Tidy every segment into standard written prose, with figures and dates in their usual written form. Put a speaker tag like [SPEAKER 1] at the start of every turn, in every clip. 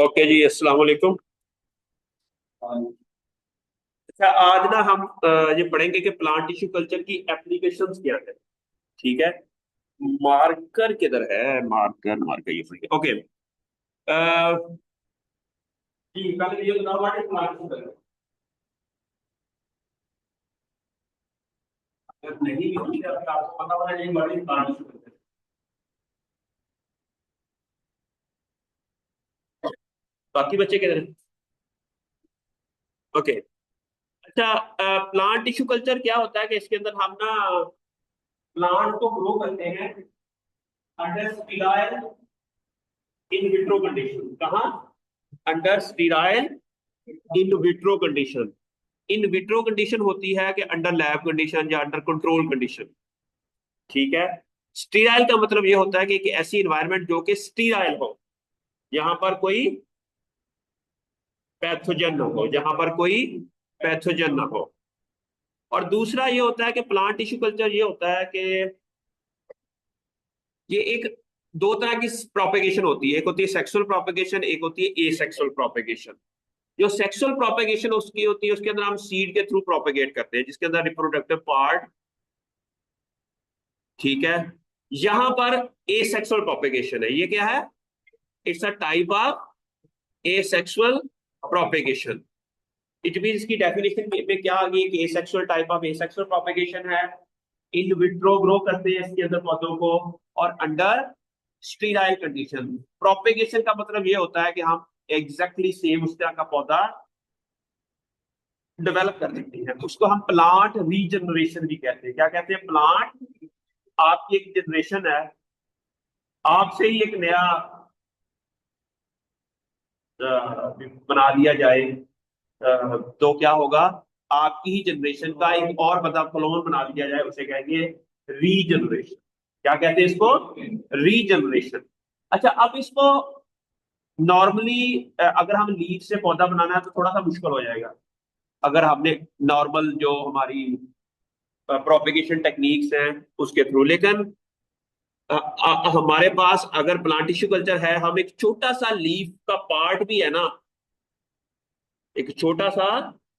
[SPEAKER 1] Okay जी, अस्सलाम वालेकुम। अच्छा, आज ना हम ये पढ़ेंगे कि प्लांट टिश्यू कल्चर की एप्लीकेशंस क्या है। ठीक है। मार्कर किधर है? मार्कर मार्कर ये सही है। ओके। जी, पहले ये बताओ what is plant tissue culture. अगर नहीं भी होती है, अगर आपको पता होना चाहिए what is plant tissue culture. बाकी बच्चे किधर हैं? ओके। अच्छा, प्लांट टिश्यू कल्चर क्या होता है कि इसके अंदर हम ना प्लांट को ग्रो करते हैं under sterile in vitro condition. कहाँ? Under sterile in vitro condition. In vitro condition होती है कि अंडर लैब कंडीशन या अंडर कंट्रोल कंडीशन। ठीक है। स्टीराइल का मतलब ये होता है कि ऐसी इन्वायरमेंट जो कि स्टीराइल हो, यहां पर कोई पैथोजन ना हो, जहां पर कोई पैथोजन ना हो। और दूसरा ये होता है कि प्लांट टिश्यू कल्चर ये होता है कि ये एक दो तरह की प्रोपेगेशन होती है। एक होती है सेक्सुअल प्रोपेगेशन, एक होती है एसेक्सुअल प्रोपेगेशन। जो सेक्सुअल प्रोपेगेशन उसकी होती है, उसके अंदर हम सीड के थ्रू प्रोपेगेट करते हैं, जिसके अंदर रिप्रोडक्टिव पार्ट। ठीक है। यहां पर एसेक्सुअल प्रोपेगेशन है। ये क्या है? It's a type of asexual propagation. It mean इसकी डेफिनेशन में क्या आ गई कि asexual type of asexual propagation है। इन विट्रो ग्रो करते हैं इसके अंदर पौधों को, और अंडर स्टीराइल कंडीशन। प्रोपेगेशन का मतलब ये होता है कि हम एग्जैक्टली सेम उस तरह का पौधा डेवलप कर सकते हैं। उसको हम प्लांट रीजनरेशन भी कहते हैं। क्या कहते हैं? प्लांट, आपकी एक जनरेशन है, आपसे ही एक नया बना दिया जाए, तो क्या होगा? आपकी ही जनरेशन का एक और बड़ा क्लोन बना दिया जाए, उसे कहेंगे रीजनरेशन। क्या कहते हैं इसको? रीजनरेशन। अच्छा, अब इसको नॉर्मली अगर हम लीफ से पौधा बनाना है तो थोड़ा सा मुश्किल हो जाएगा। अगर हमने नॉर्मल जो हमारी प्रोपेगेशन टेक्निक्स हैं उसके थ्रू, लेकिन हमारे पास अगर प्लांट टिश्यू कल्चर है, हम एक छोटा सा लीफ का पार्ट भी है ना, एक छोटा सा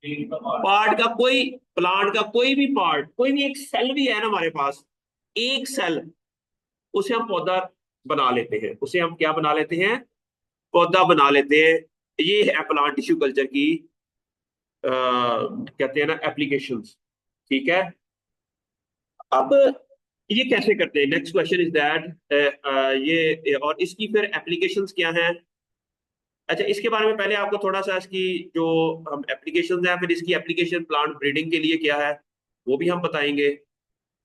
[SPEAKER 1] पार्ट का कोई, प्लांट का कोई भी पार्ट, कोई भी एक सेल भी है ना हमारे पास, एक सेल, उसे हम पौधा बना लेते हैं। उसे हम क्या बना लेते हैं? पौधा बना लेते हैं। ये है प्लांट टिश्यू कल्चर की कहते हैं ना एप्लीकेशंस। ठीक है। अब ये कैसे करते हैं? नेक्स्ट क्वेश्चन इज दैट ये और इसकी फिर एप्लीकेशंस क्या हैं? अच्छा, इसके बारे में पहले आपको थोड़ा सा इसकी जो हम एप्लीकेशंस हैं, फिर इसकी एप्लीकेशन प्लांट ब्रीडिंग के लिए क्या है वो भी हम बताएंगे।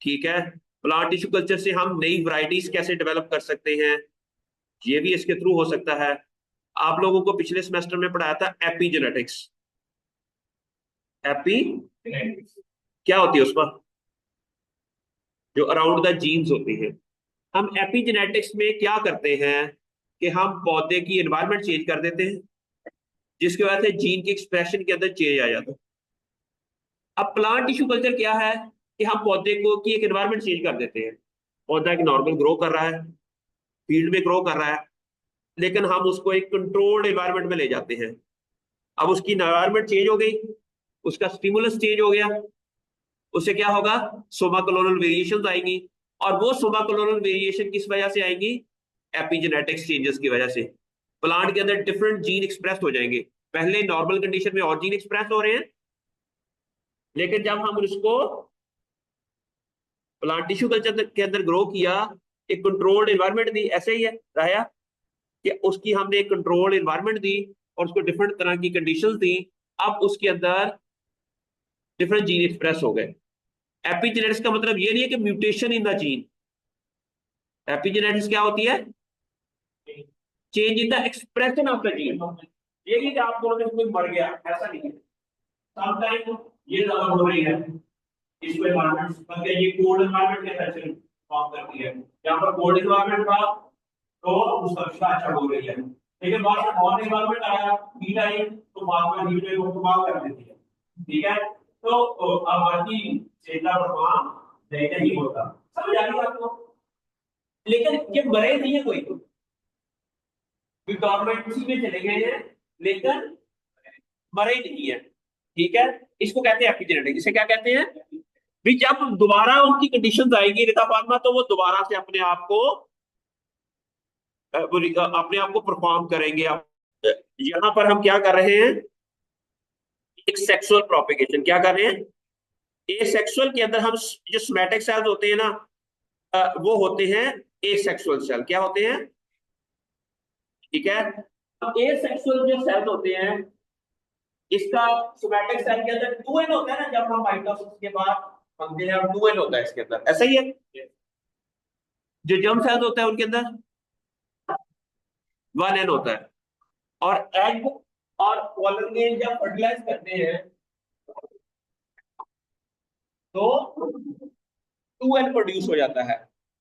[SPEAKER 1] ठीक है। प्लांट टिश्यू कल्चर से हम नई वैरायटीज कैसे डेवलप कर सकते हैं, ये भी इसके थ्रू हो सकता है। आप लोगों को पिछले सेमेस्टर में पढ़ाया था एपीजेनेटिक्स। एपी क्या होती है उसका? जो अराउंड द जीन्स होती है। हम एपीजेनेटिक्स में क्या करते हैं कि हम पौधे की एनवायरनमेंट चेंज कर देते हैं, जिसकी वजह से जीन की एक्सप्रेशन के अंदर चेंज आ जाता है। अब प्लांट टिश्यू कल्चर क्या है कि हम पौधे को की एक एनवायरनमेंट चेंज कर देते हैं। पौधा एक नॉर्मल ग्रो कर रहा है, फील्ड में ग्रो कर रहा है, लेकिन हम उसको एक कंट्रोल्ड एनवायरनमेंट में ले जाते हैं। अब उसकी एनवायरनमेंट चेंज हो गई, उसका स्टिमुलस चेंज हो गया, उससे क्या होगा? सोमा कलोनल वेरिएशन आएंगी। और वो सोमा कलोनल वेरिएशन किस वजह से आएंगी? एपिजेनेटिक्स चेंजेस की वजह से। प्लांट के अंदर डिफरेंट जीन एक्सप्रेस हो जाएंगे। पहले नॉर्मल कंडीशन में और जीन एक्सप्रेस हो रहे हैं, लेकिन जब हम उसको प्लांट टिश्यू कल्चर के अंदर ग्रो किया, एक कंट्रोल्ड एनवायरनमेंट दी, ऐसे ही है राया कि उसकी हमने एक कंट्रोल्ड एनवायरनमेंट दी और उसको डिफरेंट तरह की कंडीशंस दी। अब उसके अंदर डिफरेंट जीन एक्सप्रेस हो गए। एपिजेनेटिक्स का मतलब ये नहीं है कि mutation in the gene. Epigenetics क्या होती है? Change in the expression of the gene. ये नहीं कि आप दोनों में से कोई मर गया, ऐसा नहीं है। समटाइम ये ज्यादा हो रही है, इसको एनवायरनमेंट बल्कि ये कोल्ड एनवायरनमेंट के फैक्टर फॉर्म करती है। यहाँ पर कोल्ड एनवायरनमेंट था तो उसका रिश्ता अच्छा हो रही है, लेकिन बाद में हॉट एनवायरनमेंट आया, हीट आई, तो बाद में हीट वेव को कमाल कर देती है। ठीक है। तो अब बाकी चेतना परफॉर्म नहीं होता। समझ आ रही है आपको? लेकिन ये मरे नहीं है कोई। डॉर्मेंसी में चले गए हैं लेकिन मरे नहीं है, ठीक है। इसको कहते हैं एपिजेनेटिक। इसे क्या कहते हैं भी, जब दोबारा उनकी कंडीशंस आएंगी रीता फातिमा, तो वो दोबारा से अपने आप को परफॉर्म करेंगे। यहां पर हम क्या कर रहे हैं, एक सेक्सुअल प्रोपिगेशन क्या कर रहे हैं। ए सेक्सुअल के अंदर हम जो सोमैटिक सेल्स होते हैं ना, वो होते हैं ए सेक्सुअल सेल। क्या होते हैं, ठीक है। अब ए सेक्सुअल जो सेल्स होते हैं, इसका सोमैटिक सेल के अंदर 2n होता है ना, जब हम माइटोसिस के बाद बनते हैं, 2n होता है इसके अंदर, ऐसा ही है। जो जर्म सेल्स होते हैं उनके अंदर 1n होता है। और एग और पॉलन ग्रेन जब फर्टिलाइज करते हैं तो 2n प्रोड्यूस हो जाता है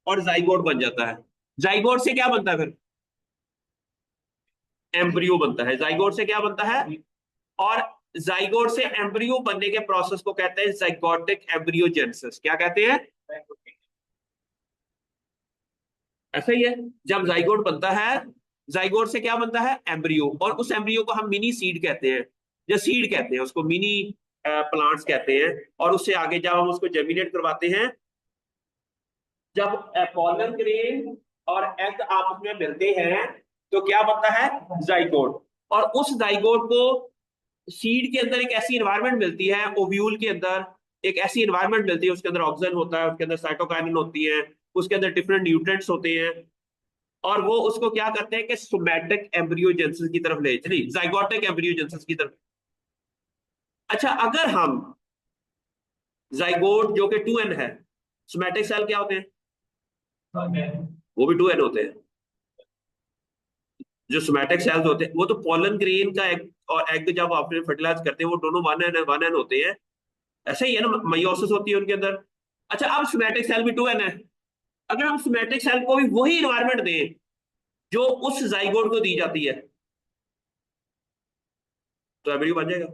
[SPEAKER 1] और जाइगोट बन जाता है। जाइगोट से क्या बनता है फिर, एम्ब्रियो बनता है। जाइगोट से क्या बनता है, और जाइगोट से एम्ब्रियो बनने के प्रोसेस को कहते हैं जाइगोटिक एम्ब्रियोजेनेसिस। क्या कहते हैं, ऐसा ही है। जब जाइगोट बनता है, जाइगोट से क्या बनता है, एम्ब्रियो, और उस एम्ब्रियो को हम मिनी सीड कहते हैं, या सीड कहते हैं उसको, मिनी प्लांट्स कहते हैं। और उससे आगे जब हम उसको जर्मिनेट करवाते हैं, जब पॉलन ग्रेन और एग आपस में मिलते हैं, तो क्या बनता है, जाइगोट। और उस जाइगोट को सीड के अंदर एक ऐसी एनवायरनमेंट मिलती है, ओव्यूल के अंदर एक ऐसी एनवायरनमेंट मिलती है, उसके अंदर ऑक्सीजन होता है, उसके अंदर साइटोकाइनिन होती है, उसके अंदर डिफरेंट न्यूट्रिएंट्स होते हैं। और वो उसको क्या करते हैं कि सोमैटिक एम्ब्रियोजेनेसिस की तरफ ले, नहीं जाइगोटिक एम्ब्रियोजेनेसिस की तरफ। अच्छा, अगर हम जाइगोट जो कि 2n है, सोमैटिक सेल क्या होते हैं, वो भी 2n होते हैं। जो सोमैटिक सेल्स होते हैं वो तो पॉलन ग्रेन का एग, और एग जब आप फर्टिलाइज करते हैं वो दोनों 1n होते हैं, ऐसे ही है ना, मयोसिस होती है उनके अंदर। अच्छा, अब सोमैटिक सेल भी 2n है। अगर हम सोमैटिक सेल को भी वही इन्वायरमेंट दें जो उस जाइगोट को दी जाती है, तो एम्ब्रियो बन जाएगा।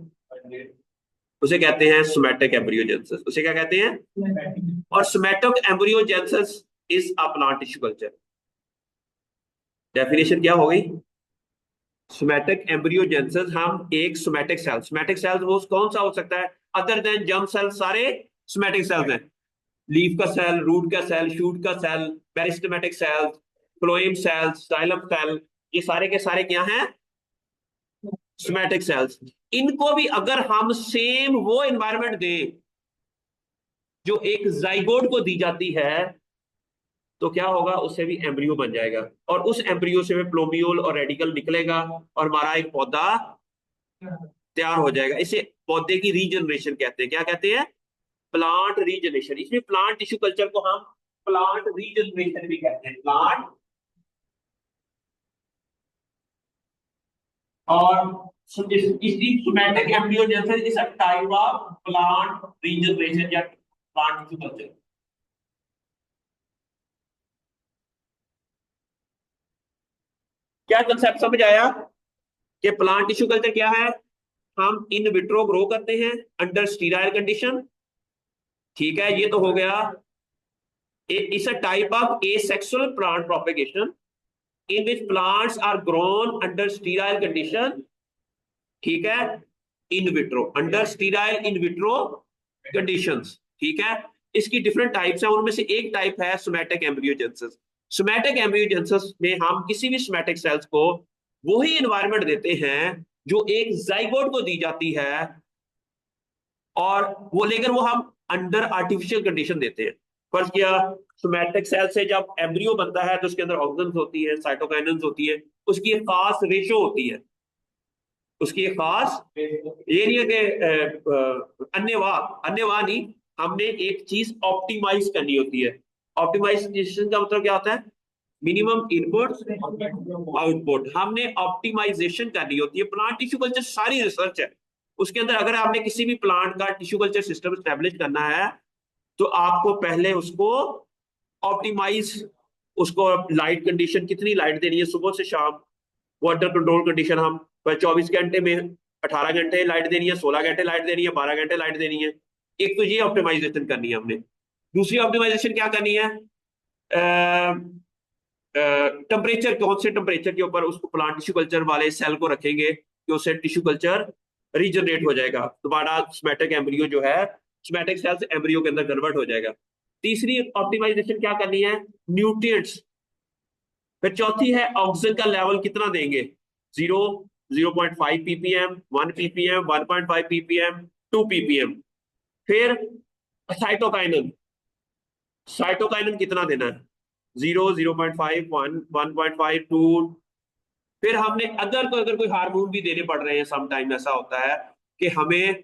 [SPEAKER 1] उसे कहते हैं सोमैटिक एम्ब्रियोजेनेसिस। उसे क्या कहते हैं, और somatic embryogenesis is a plant tissue culture. Definition क्या हो गई, सोमैटिक एम्ब्रियोजेनेसिस, हम एक सोमैटिक सेल्स वो कौन सा हो सकता है, अदर देन जर्म सेल, सारे सोमैटिक सेल्स हैं। लीफ का सेल, रूट का सेल, शूट का cell, meristematic cells, phloem cells, xylem cell, ये सारे के सारे क्या हैं, सोमैटिक सेल्स। इनको भी अगर हम सेम वो एनवायरनमेंट दें जो एक जाइगोट को दी जाती है, तो क्या होगा, उससे भी एम्ब्रियो बन जाएगा। और उस एम्ब्रियो से प्लोमियोल और रेडिकल निकलेगा, और हमारा एक पौधा तैयार हो जाएगा। इसे पौधे की रीजनरेशन कहते हैं। क्या कहते हैं, प्लांट रीजनरेशन। इसमें प्लांट टिश्यू कल्चर को हम प्लांट रीजनरेशन भी कहते हैं। प्लांट और somatic embryogenesis is a type of plant regeneration या प्लांट टिश्यू कल्चर। क्या कंसेप्ट समझ आया कि प्लांट टिश्यू कल्चर क्या है, हम इन विट्रो ग्रो करते हैं अंडर स्टीराइल कंडीशन, ठीक है। ये तो हो गया, it's a type of asexual plant propagation in which plants are grown under sterile condition, ठीक है, in vitro, under sterile in vitro conditions, ठीक है। इसकी डिफरेंट टाइप्स हैं, उनमें से एक टाइप है सोमैटिक एम्ब्रियोजेनेसिस। सोमैटिक एम्ब्रियोजेनेसिस में हम किसी भी सोमैटिक सेल्स को वही एनवायरनमेंट देते हैं जो एक जाइगोट को दी जाती है, और वो लेकर वो हम अंडर आर्टिफिशियल कंडीशन देते हैं। फर्ज किया, सोमैटिक सेल से जब एम्ब्रियो बनता है तो उसके अंदर ऑक्सीजन होती है, साइटोकाइनेंस होती है, उसकी एक खास रेशो होती है, उसकी एक खास, ये नहीं है कि अन्यवा नहीं, हमने एक चीज ऑप्टिमाइज करनी होती है। ऑप्टिमाइजेशन का मतलब क्या होता है, मिनिमम इनपुट आउटपुट, हमने ऑप्टिमाइजेशन करनी होती है। प्लांट टिश्यू कल्चर सारी रिसर्च है, उसके अंदर अगर आपने किसी भी प्लांट का टिश्यू कल्चर सिस्टम स्टैब्लिश करना है, तो आपको पहले उसको ऑप्टिमाइज, उसको लाइट कंडीशन, कितनी लाइट देनी है सुबह से शाम, वो अंडर कंट्रोल कंडीशन, हम 24 घंटे में 18 घंटे लाइट देनी है, 16 घंटे लाइट देनी है, 12 घंटे लाइट देनी है। एक तो ये ऑप्टिमाइजेशन करनी है हमने। दूसरी ऑप्टिमाइजेशन क्या करनी है, टेम्परेचर, कौन से टेम्परेचर के ऊपर उसको प्लांट टिश्यू कल्चर वाले सेल को रखेंगे कि उससे टिश्यू कल्चर रीजनरेट हो जाएगा, दोबारा स्मेटिक एम्ब्रियो जो है स्मेटिक सेल से एम्ब्रियो के अंदर कन्वर्ट हो जाएगा। तीसरी ऑप्टिमाइजेशन क्या करनी है, न्यूट्रिएंट्स। फिर चौथी है ऑक्सीजन का लेवल कितना देंगे, 0, 0.5 ppm, 1 ppm, 1.5 ppm, 2 ppm। फिर साइटोकाइनन, साइटोकाइनन कितना देना है, 0, 0.5, 1, 1.5, 2। फिर हमने अगर कोई हार्मोन भी देने पड़ रहे हैं, सम टाइम ऐसा होता है कि हमें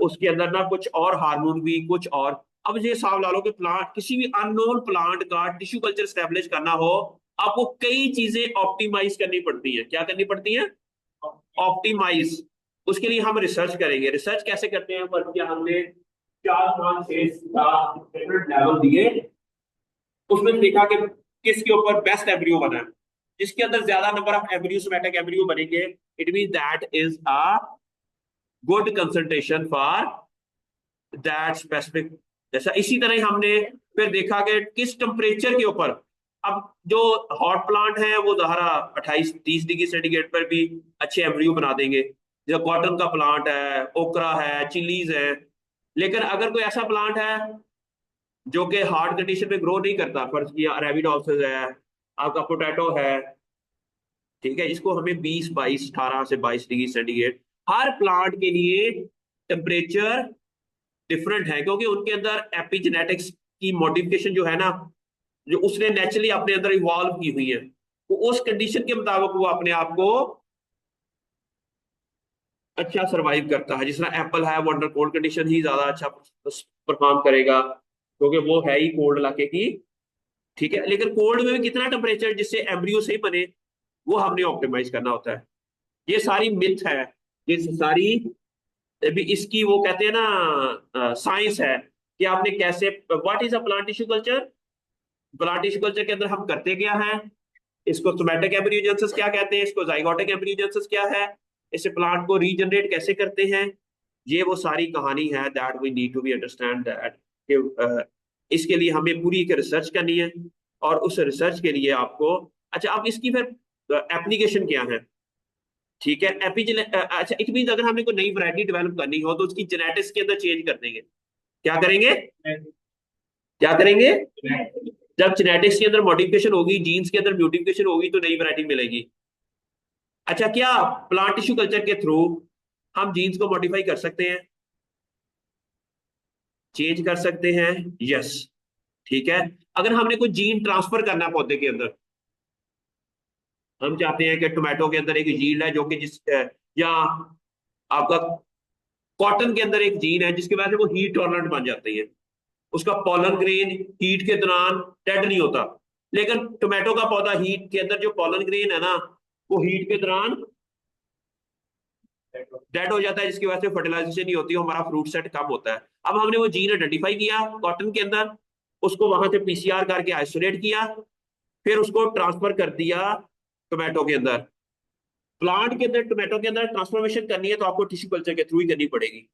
[SPEAKER 1] उसके अंदर ना कुछ और हार्मोन भी कुछ और। अब ये हिसाब ला लो कि प्लांट, किसी भी अननोन प्लांट का टिश्यू कल्चर स्टैब्लिश करना हो, आपको कई चीजें ऑप्टिमाइज करनी पड़ती है। क्या करनी पड़ती है, ऑप्टिमाइज। उसके लिए हम रिसर्च करेंगे। रिसर्च कैसे करते हैं, पर क्या हमने 4, 5, 6, 7 डिफरेंट लेवल दिए, उसमें देखा कि किसके ऊपर बेस्ट एम्ब्रियो बना है। जिसके अंदर ज्यादा number of embryo, somatic embryo बनेंगे, it mean that is a good concentration for that specific. जैसा इसी तरह ही हमने फिर देखा कि किस टेम्परेचर के ऊपर, अब जो हॉट प्लांट है वो जहरा 28-30 डिग्री सेंटीग्रेड पर भी अच्छे एम्ब्रियो बना देंगे, जो कॉटन का प्लांट है, ओकरा है, चिलीज है। लेकिन अगर कोई ऐसा प्लांट है जो कि हार्ड कंडीशन में ग्रो नहीं करता, फर्ज किया अरेबिडोप्सिस है, आपका पोटैटो है, ठीक है, इसको हमें 20, 22, 18 से 22 डिग्री सेंटीग्रेड, हर प्लांट के लिए टेम्परेचर डिफरेंट है, क्योंकि उनके अंदर एपिजेनेटिक्स की मॉडिफिकेशन जो है ना, जो उसने नेचुरली अपने अंदर इवॉल्व की हुई है, तो उस कंडीशन के मुताबिक वो अपने आप को अच्छा सरवाइव करता है। जिस तरह एप्पल है, वो अंडर कोल्ड कंडीशन ही ज्यादा अच्छा परफॉर्म करेगा, क्योंकि वो है ही कोल्ड इलाके की, ठीक है। लेकिन कोल्ड में भी कितना टेम्परेचर जिससे एम्ब्रियो सही बने, वो हमने ऑप्टिमाइज करना होता है। ये सारी मिथ है, ये सारी अभी इसकी वो कहते हैं ना साइंस है कि आपने कैसे, what is a plant tissue culture. Plant tissue culture के अंदर हम करते क्या है, इसको सोमैटिक एम्ब्रियोजेंसिस क्या कहते हैं, इसको जाइगोटिक एम्ब्रियोजेंसिस क्या है, इसे प्लांट को रीजनरेट कैसे करते हैं। ये वो सारी कहानी है, that we need to be understand that कि इसके लिए हमें पूरी एक रिसर्च करनी है। और उस रिसर्च के लिए आपको, अच्छा अब इसकी फिर एप्लीकेशन क्या है, ठीक है। अच्छा इट मीन अगर हमें कोई नई वैरायटी डेवलप करनी हो तो उसकी जेनेटिक्स के अंदर चेंज कर देंगे। क्या करेंगे, क्या करेंगे, जब जेनेटिक्स के अंदर मॉडिफिकेशन होगी, जीन्स के अंदर म्यूटिफिकेशन होगी, तो नई वैरायटी मिलेगी। अच्छा क्या प्लांट टिश्यू कल्चर के थ्रू हम जीन्स को मॉडिफाई कर सकते हैं, चेंज कर सकते हैं, यस, ठीक है। अगर हमने कोई जीन ट्रांसफर करना है पौधे के अंदर, हम चाहते हैं कि टोमेटो के अंदर एक जीन है जो कि या आपका कॉटन के अंदर एक जीन है जिसकी वजह से वो हीट टॉलरेंट बन जाते हैं, उसका पॉलन ग्रेन हीट के दौरान डेड नहीं होता। लेकिन टोमेटो का पौधा हीट के अंदर जो पॉलन ग्रेन है ना, वो हीट के दौरान डेड हो जाता है, जिसकी वजह से फर्टिलाइजेशन नहीं होती, हमारा फ्रूट सेट कम होता है। अब हमने वो जीन आइडेंटिफाई किया कॉटन के अंदर, उसको वहां से पीसीआर करके आइसोलेट किया, फिर उसको ट्रांसफर कर दिया टोमेटो के अंदर। प्लांट के अंदर टोमेटो के अंदर ट्रांसफॉर्मेशन करनी है तो आपको टिश्यू कल्चर के थ्रू ही करनी पड़ेगी।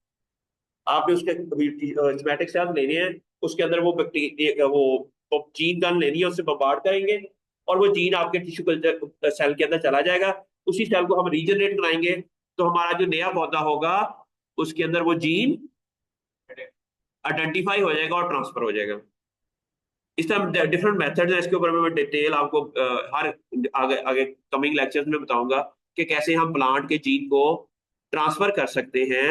[SPEAKER 1] आपने उसके सोमैटिक सेल लेने हैं, उसके अंदर वो बैक्टीरिया वो जीन गन लेनी है, उससे बम्बार्ड करेंगे, और वो जीन आपके टिश्यू कल्चर सेल के अंदर चला जाएगा। उसी सेल को हम रीजनरेट कराएंगे, तो हमारा जो नया पौधा होगा उसके अंदर वो जीन आइडेंटिफाई हो जाएगा और ट्रांसफर हो जाएगा। इस तरह डिफरेंट मेथड्स हैं, इसके ऊपर मैं डिटेल आपको हर आगे आगे कमिंग लेक्चर्स में बताऊंगा कि कैसे हम प्लांट के जीन को ट्रांसफर कर सकते हैं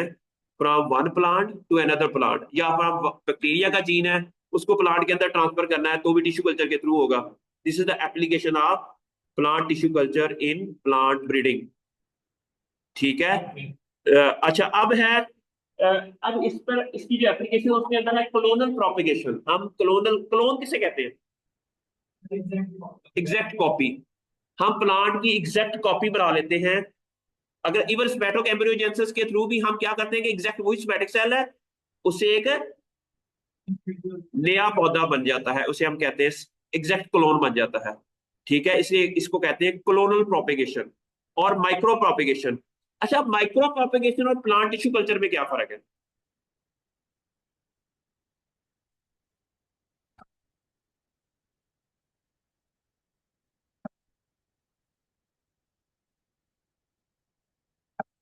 [SPEAKER 1] from one plant to another plant, या फ्रॉम बैक्टीरिया का जीन है उसको प्लांट के अंदर ट्रांसफर करना है तो भी टिश्यू कल्चर के थ्रू होगा। This is the application of plant tissue culture in plant breeding, ठीक है। अच्छा अब है अब इस पर इसकी जो एप्लीकेशन उसके अंदर है क्लोनल प्रोपिगेशन। हम क्लोन किसे कहते हैं, एग्जैक्ट कॉपी। हम प्लांट की एग्जैक्ट कॉपी बना लेते हैं। अगर इवन स्पेटोक एम्ब्रियोजेंसिस के थ्रू भी हम क्या करते हैं कि एग्जैक्ट वही स्पेटिक सेल है, उससे एक नया पौधा बन जाता है, उसे हम कहते हैं एग्जैक्ट क्लोन बन जाता है, ठीक है। इसलिए इसको कहते हैं क्लोनल प्रोपिगेशन और माइक्रो प्रोपिगेशन। अच्छा माइक्रो प्रोपिगेशन और प्लांट टिश्यू कल्चर में क्या फर्क है,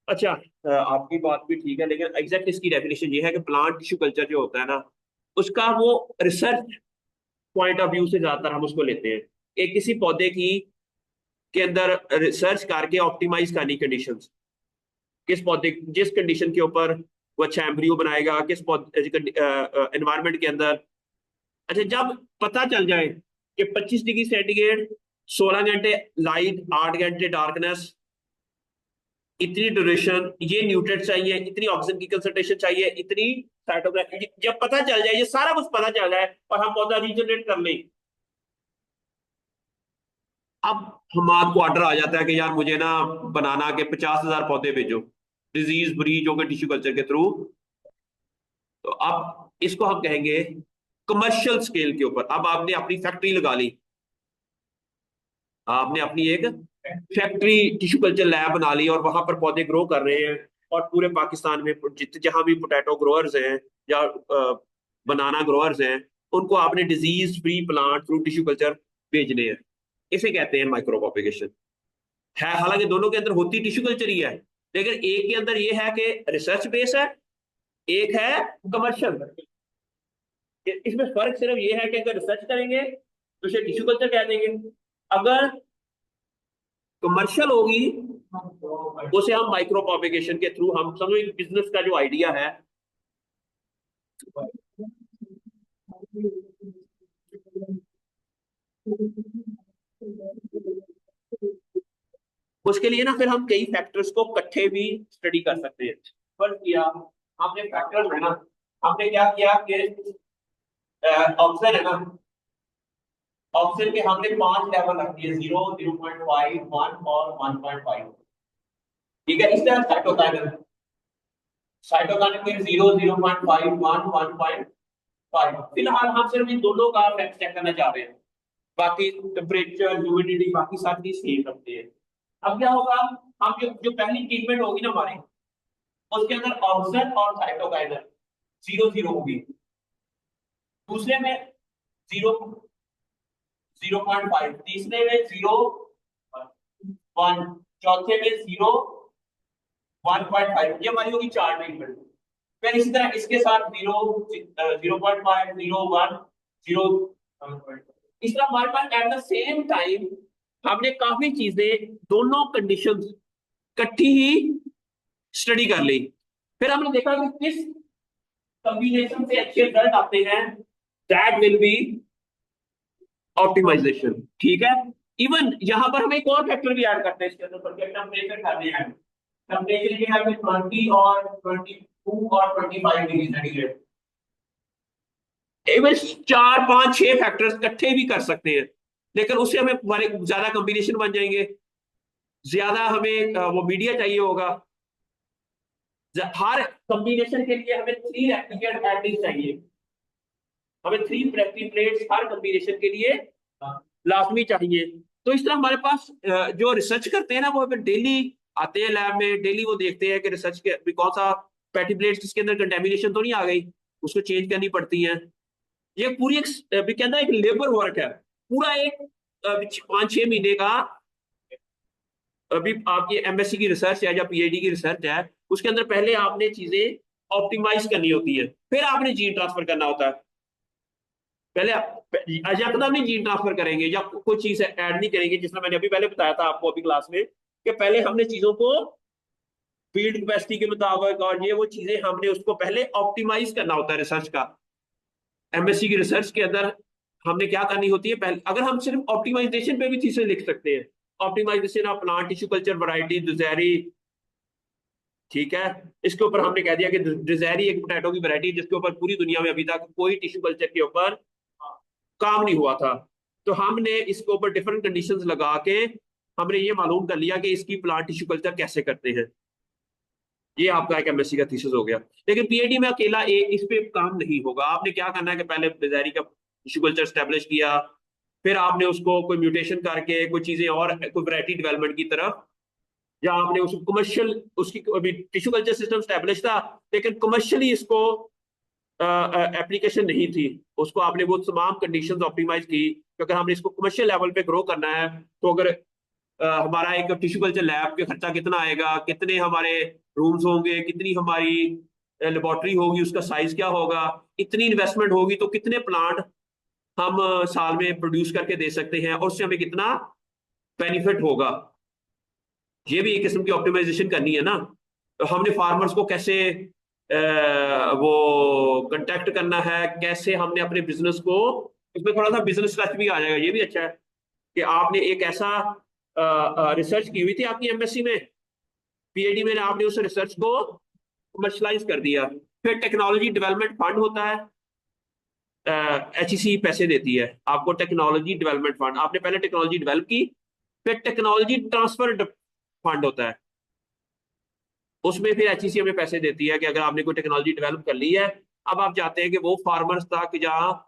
[SPEAKER 1] अच्छा, आपकी बात भी ठीक है, लेकिन एग्जैक्ट इसकी डेफिनेशन ये है कि प्लांट टिश्यू कल्चर जो होता है ना, उसका वो रिसर्च पॉइंट ऑफ व्यू से ज्यादातर हम उसको लेते हैं कि किसी पौधे की के अंदर रिसर्च करके ऑप्टिमाइज करनी कंडीशंस, किस पौधे जिस कंडीशन के ऊपर वो अच्छा एम्ब्रियो बनाएगा, किस पौधे एनवायरनमेंट के अंदर। अच्छा, जब पता चल जाए कि 25 डिग्री सेंटीग्रेड, 16 घंटे लाइट, 8 घंटे डार्कनेस, इतनी ड्यूरेशन, ये न्यूट्रिएंट चाहिए, इतनी ऑक्सीजन की कंसंट्रेशन चाहिए, इतनी साइटोप्लाज्म, जब पता चल जाए, ये सारा कुछ पता चल जाए और हम पौधा रीजनरेट कर लें, अब हमारे को ऑर्डर आ जाता है कि यार मुझे ना बनाना के 50,000 पौधे भेजो डिजीज फ्री, जो कि टिश्यू कल्चर के थ्रू। तो अब इसको हम कहेंगे कमर्शियल स्केल के ऊपर। अब आपने अपनी फैक्ट्री लगा ली, आपने अपनी एक फैक्ट्री टिश्यू कल्चर लैब बना ली और वहां पर पौधे ग्रो कर रहे हैं, और पूरे पाकिस्तान में जितने जहां भी पोटैटो ग्रोअर्स हैं या बनाना ग्रोअर्स हैं, उनको आपने disease free plant through tissue culture भेजने हैं। इसे कहते हैं माइक्रो प्रोपेगेशन। है, हालांकि दोनों के अंदर होती टिश्यू कल्चर ही है, लेकिन एक के अंदर ये है कि रिसर्च बेस है, एक है कमर्शियल। इसमें फर्क सिर्फ ये है कि अगर रिसर्च करेंगे तो इसे टिश्यू कल्चर कह देंगे, अगर कमर्शियल होगी उसे हम माइक्रो प्रोपेगेशन के थ्रू, हम समझो एक बिजनेस का जो आइडिया है। उसके लिए ना फिर हम कई फैक्टर्स को इकट्ठे भी स्टडी कर सकते हैं। फर्क किया हमने फैक्टर्स है ना, हमने क्या किया कि ऑक्सीजन है ना, ऑक्सीजन के हमने 5 लेवल रख दिए, 0, 0.5, 1 और 1.5। ठीक है, इस तरह साइटोकाइनेसिस, साइटोकाइनेसिस के 0, 0.5, 1, 1.5। फिलहाल हम सिर्फ इन दोनों का फैक्ट चेक करना चाह रहे हैं, बाकी टेम्परेचर, ह्यूमिडिटी, बाकी सारी चीज सेम रखते हैं। अब क्या होगा, हम जो पहली ट्रीटमेंट होगी ना हमारी, उसके अंदर ऑक्सीजन और साइटोकाइनेसिस 0, 0 होगी, दूसरे में 0, 0.5, तीसरे में 0, 1, चौथे में 0, 1.5। ये हमारी होगी 4 ट्रीटमेंट। फिर इसी तरह इसके साथ 0, 0.5, 0, 1, 0। इस तरह हमारे पास एट द सेम टाइम हमने काफी चीजें, दोनों कंडीशंस इकट्ठी ही स्टडी कर ली। फिर हमने देखा कि किस कॉम्बिनेशन से अच्छे रिजल्ट आते हैं, दैट विल बी ऑप्टिमाइजेशन। ठीक है, इवन यहां पर हम एक और फैक्टर भी ऐड करते हैं इसके अंदर, टेम्परेचर करते हैं। टेम्परेचर के है 20 और 22 और 25 डिग्री सेंटीग्रेड। इवन 4, 5, 6 फैक्टर्स इकट्ठे भी कर सकते हैं, लेकिन उससे हमें ज्यादा कॉम्बिनेशन बन जाएंगे, ज्यादा हमें वो मीडिया चाहिए होगा। हर कॉम्बिनेशन के लिए हमें 3 रेप्लिकेंट एटलीस्ट चाहिए, हमें 3 प्लेट्स हर कॉम्बिनेशन के लिए लाजमी चाहिए। तो इस तरह हमारे पास जो रिसर्च करते हैं ना, वो हमें डेली आते हैं लैब में, डेली वो देखते हैं कि रिसर्च के कौन सा पैटी प्लेट्स इसके अंदर कंटेमिनेशन तो नहीं आ गई, उसको चेंज करनी पड़ती है। ये पूरी एक कहना है एक लेबर वर्क है, पूरा एक 5-6 महीने का। अभी आपकी एमएससी की रिसर्च है या पीएचडी की रिसर्च है, उसके अंदर पहले आपने चीजें ऑप्टिमाइज करनी होती है, फिर आपने जीन ट्रांसफर करना होता है। पहले यकदम नहीं जीन ट्रांसफर करेंगे या कोई चीज ऐड नहीं करेंगे, जिस तरह मैंने अभी पहले बताया था आपको अभी क्लास में, कि पहले हमने चीजों को फील्ड कैपेसिटी के मुताबिक, और ये वो चीजें हमने उसको पहले ऑप्टिमाइज करना होता है रिसर्च का। एमएससी की रिसर्च के अंदर हमने क्या करनी होती है, पहले अगर हम सिर्फ ऑप्टिमाइजेशन पे भी चीजें लिख सकते हैं, optimisation of plant tissue culture variety दुजैरी। ठीक है, इसके ऊपर हमने कह दिया कि दुजैरी एक पोटैटो की वैरायटी जिसके ऊपर पूरी दुनिया में अभी तक कोई टिश्यू कल्चर के ऊपर काम नहीं हुआ था। तो हमने इसके ऊपर डिफरेंट कंडीशंस लगा के हमने ये मालूम कर लिया कि इसकी प्लांट टिश्यू कल्चर कैसे करते हैं। ये आपका एक एमएससी का थीसिस हो गया। लेकिन पीएचडी में अकेला इस पे काम नहीं होगा, आपने क्या करना है कि पहले बेजारी का टिश्यू कल्चर स्टैब्लिश किया, फिर आपने उसको कोई म्यूटेशन करके कोई चीजें और कोई वैरायटी डेवलपमेंट की तरफ, या आपने उसको कमर्शियल, उसकी अभी टिश्यू कल्चर सिस्टम स्टैब्लिश था लेकिन कमर्शियली इसको एप्लीकेशन नहीं थी, उसको आपने वो तमाम कंडीशंस ऑप्टिमाइज की कि अगर हमने इसको कमर्शियल लेवल पे ग्रो करना है तो अगर हमारा एक टिश्यू कल्चर लैब के खर्चा कितना आएगा, कितने हमारे रूम्स होंगे, कितनी हमारी लेबोरेटरी होगी, उसका साइज क्या होगा, इतनी इन्वेस्टमेंट होगी तो कितने प्लांट हम साल में प्रोड्यूस करके दे सकते हैं और उससे हमें कितना बेनिफिट होगा। ये भी एक किस्म की ऑप्टिमाइजेशन करनी है ना। तो हमने फार्मर्स को कैसे वो कांटेक्ट करना है, कैसे हमने अपने बिजनेस को, इसमें थोड़ा सा बिजनेस टच भी आ जाएगा। ये भी अच्छा है कि आपने एक ऐसा रिसर्च की हुई थी आपकी एमएससी में, पीएचडी में, आपने उस रिसर्च को कमर्शलाइज कर दिया। फिर टेक्नोलॉजी डेवलपमेंट फंड होता है, एचईसी पैसे देती है आपको, टेक्नोलॉजी डेवलपमेंट फंड, आपने पहले टेक्नोलॉजी डेवलप की। फिर टेक्नोलॉजी ट्रांसफर फंड होता है, उसमें फिर एचईसी हमें पैसे देती है कि अगर आपने कोई टेक्नोलॉजी डेवलप कर ली है, अब आप चाहते हैं कि वो फार्मर्स तक, जहाँ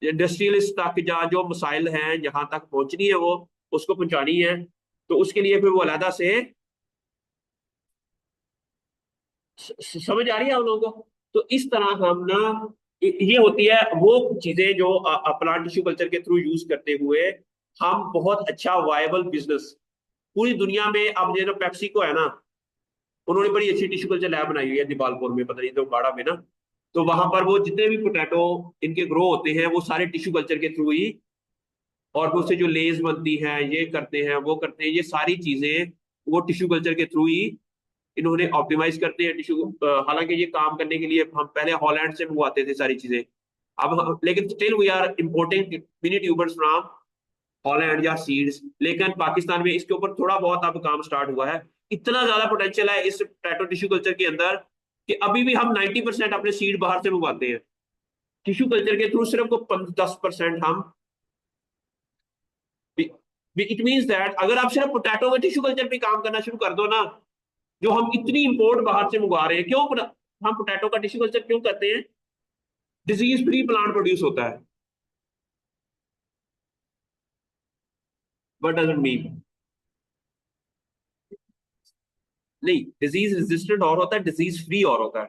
[SPEAKER 1] इंडस्ट्रियलिस्ट तक, जहाँ जो मसाइल हैं जहां तक पहुंचनी है वो उसको पहुंचानी है, तो उसके लिए फिर वो अलहदा से समझ आ रही है आप लोगों को। तो इस तरह हम ना, ये होती है वो चीजें जो प्लांट टिश्यू कल्चर के थ्रू यूज करते हुए हम बहुत अच्छा वायबल बिजनेस पूरी दुनिया में। अब जो पेप्सिको है ना, उन्होंने बड़ी अच्छी टिश्यू कल्चर लैब बनाई हुई है दीपालपुर में, पता नहीं तो गाड़ा में ना। तो वहां पर वो जितने भी पोटैटो इनके ग्रो होते हैं वो सारे टिश्यू कल्चर के थ्रू ही, और वो उससे जो लेस बनती है, ये करते हैं वो करते हैं, ये सारी चीजें वो टिश्यू कल्चर के थ्रू ही इन्होंने ऑप्टिमाइज करते हैं टिश्यू। हालांकि ये काम करने के लिए हम पहले हॉलैंड से मंगवाते थे सारी चीजें, लेकिन still we are importing mini tubers from Holland या सीड्स। लेकिन पाकिस्तान में इसके ऊपर थोड़ा बहुत अब काम स्टार्ट हुआ है। इतना ज्यादा पोटेंशियल है इस पोटैटो टिश्यू कल्चर के अंदर कि अभी भी हम 90% अपने सीड बाहर से मंगवाते हैं, टिश्यू कल्चर के थ्रू सिर्फ को 10% हम। इट मीन्स दैट अगर आप सिर्फ पोटैटो में टिश्यू कल्चर पे काम करना शुरू कर दो ना, जो हम इतनी इंपोर्ट बाहर से मंगवा रहे हैं, क्यों हम पोटैटो का टिश्यू कल्चर क्यों करते हैं? डिजीज फ्री प्लांट प्रोड्यूस होता है। What does it mean? नहीं, डिजीज रेजिस्टेंट और होता है, डिजीज फ्री और होता है।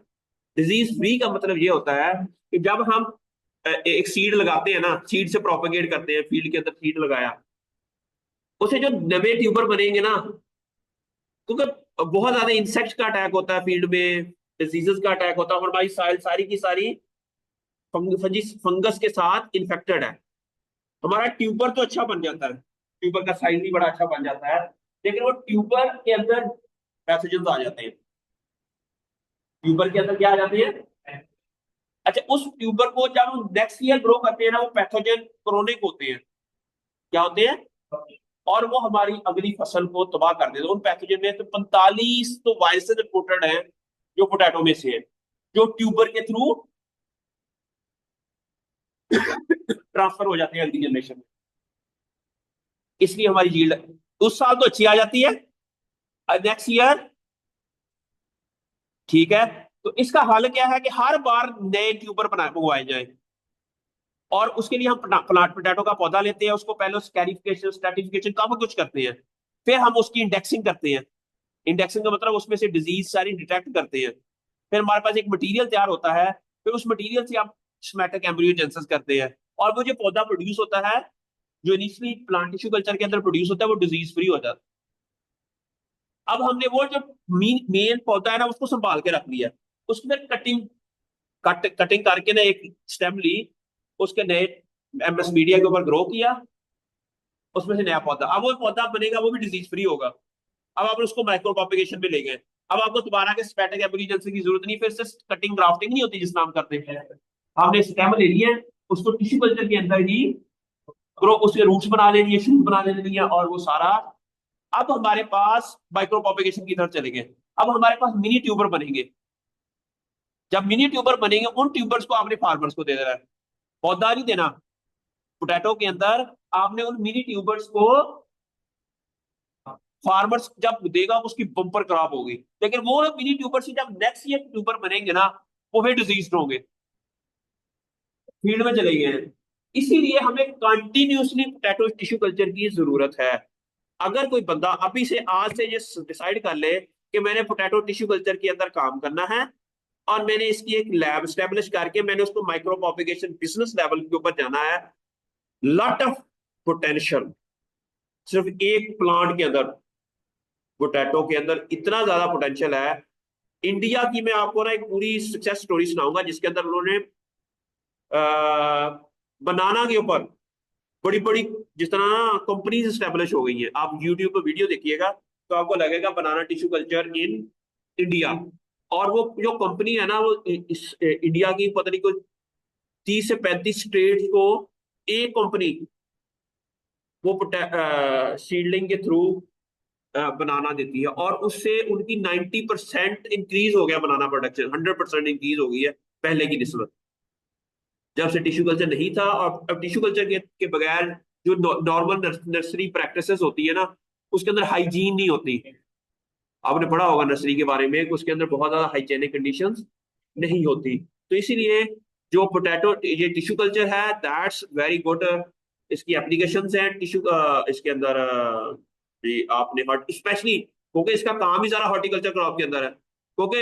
[SPEAKER 1] डिजीज फ्री का मतलब ये होता है कि जब हम एक सीड लगाते हैं ना, सीड से प्रोपेगेट करते हैं, फील्ड के अंदर सीड लगाया, उसे जो नए ट्यूबर बनेंगे ना, क्योंकि बहुत ज्यादा इंसेक्ट का अटैक होता है फील्ड में, डिजीजेस का अटैक होता है, और हमारी साइल सारी की सारी फंगस के साथ इन्फेक्टेड है। हमारा ट्यूबर तो अच्छा बन जाता है, ट्यूबर का साइज भी बड़ा अच्छा बन जाता है, लेकिन वो ट्यूबर के अंदर पैथोजन आ जाते हैं। ट्यूबर के अंदर क्या आ जाते हैं? अच्छा, उस ट्यूबर को जब हम नेक्स्ट ईयर ग्रो करते हैं ना, वो पैथोजन क्रोनिक होते हैं। क्या होते हैं? और वो हमारी अगली फसल को तबाह कर देते हैं। उन पैथोजन में तो 45 तो वायरसेस रिपोर्टेड है जो पोटैटो में से है, जो ट्यूबर के थ्रू ट्रांसफर हो जाते हैं अगली जनरेशन में। इसलिए हमारी यील्ड उस साल तो अच्छी आ जाती है, नेक्स्ट ईयर ठीक है। तो इसका हल क्या है कि हर बार नए ट्यूबर बना मंगवाए जाए, और उसके लिए हम प्लांट पोटैटो का पौधा लेते हैं, उसको पहले स्कैरिफिकेशन स्ट्रेटिफिकेशन काफी कुछ करते हैं, फिर हम उसकी इंडेक्सिंग करते हैं। इंडेक्सिंग का मतलब उसमें से डिजीज सारी डिटेक्ट करते हैं। फिर हमारे पास एक मटेरियल तैयार होता है, फिर उस मटेरियल से आप सोमेटिक एम्ब्रियोजेनेसिस करते हैं, और वो जो पौधा प्रोड्यूस होता है, जो इनिशियली प्लांट टिश्यू कल्चर के अंदर प्रोड्यूस होता है, वो डिजीज फ्री हो जाता है। अब हमने वो जो मेन पौधा है ना, उसको संभाल के रख लिया, उसकी फिर कटिंग करके ना एक स्टेम ली, उसके नए एमएस मीडिया के ऊपर ग्रो किया, उसमें से नया पौधा, अब वो पौधा बनेगा, वो भी डिजीज फ्री होगा। अब आप उसको माइक्रो प्रोपेगेशन में ले गए, अब आपको दोबारा के स्पेटिक एप्लीकेशन की जरूरत नहीं, फिर से कटिंग ग्राफ्टिंग नहीं होती जिस नाम करते हैं। हमने स्टेम ले लिया, उसको टिश्यू कल्चर के अंदर ही ग्रो, उसके रूट्स बना लेनी है, शूट बना लेनी है, और वो सारा। अब हमारे पास माइक्रो प्रोपेगेशन की तरफ चले गए, अब हमारे पास मिनी ट्यूबर बनेंगे। जब मिनी ट्यूबर बनेंगे, उन ट्यूबर्स को आपने फार्मर्स को दे देना है, पौधा नहीं देना। पोटैटो के अंदर आपने उन मिनी ट्यूबर्स को, फार्मर्स जब देगा उसकी बम्पर क्रॉप होगी, लेकिन वो मिनी ट्यूबर से जब नेक्स्ट ईयर ट्यूबर बनेंगे ना, वो फिर डिजीज होंगे, फील्ड में चले गए हैं। इसीलिए हमें कंटिन्यूसली पोटैटो टिश्यू कल्चर की जरूरत है। अगर कोई बंदा अभी से आज से ये डिसाइड कर ले कि मैंने पोटैटो टिश्यू कल्चर के अंदर काम करना है, और मैंने इसकी एक लैब स्टेब्लिश करके मैंने उसको माइक्रो प्रोपेगेशन बिजनेस लेवल के ऊपर जाना है, लॉट ऑफ पोटेंशियल सिर्फ एक प्लांट के अंदर, पोटैटो के अंदर इतना ज्यादा पोटेंशियल है इंडिया की मैं आपको ना एक पूरी सक्सेस स्टोरी सुनाऊंगा जिसके अंदर उन्होंने बनाना के ऊपर बड़ी बड़ी जिस तरह ना कंपनीज स्टेब्लिश हो गई हैं। आप यूट्यूब पर वीडियो देखिएगा तो आपको लगेगा बनाना टिश्यू कल्चर इन इंडिया। और वो जो कंपनी है ना वो इंडिया की पता नहीं कोई 30 से 35 स्टेट्स को एक कंपनी वो सीडलिंग के थ्रू बनाना देती है और उससे उनकी 90% इंक्रीज हो गया बनाना प्रोडक्शन, 100% इंक्रीज हो गई है पहले की निस्बत, जब से टिश्यू कल्चर नहीं था। और अब टिश्यू कल्चर के बगैर जो नॉर्मल नर्सरी प्रैक्टिसेस होती है ना उसके अंदर हाइजीन नहीं होती। आपने पढ़ा होगा नर्सरी के बारे में कि उसके अंदर बहुत ज्यादा हाइजेनिक कंडीशंस नहीं होती। तो इसीलिए जो पोटैटो ये टिश्यू कल्चर है दैट्स वेरी गुड। इसकी एप्लीकेशंस हैं टिश्यू इसके अंदर ये आपने स्पेशली क्योंकि इसका काम ही सारा हॉर्टिकल्चर क्रॉप के अंदर है। क्योंकि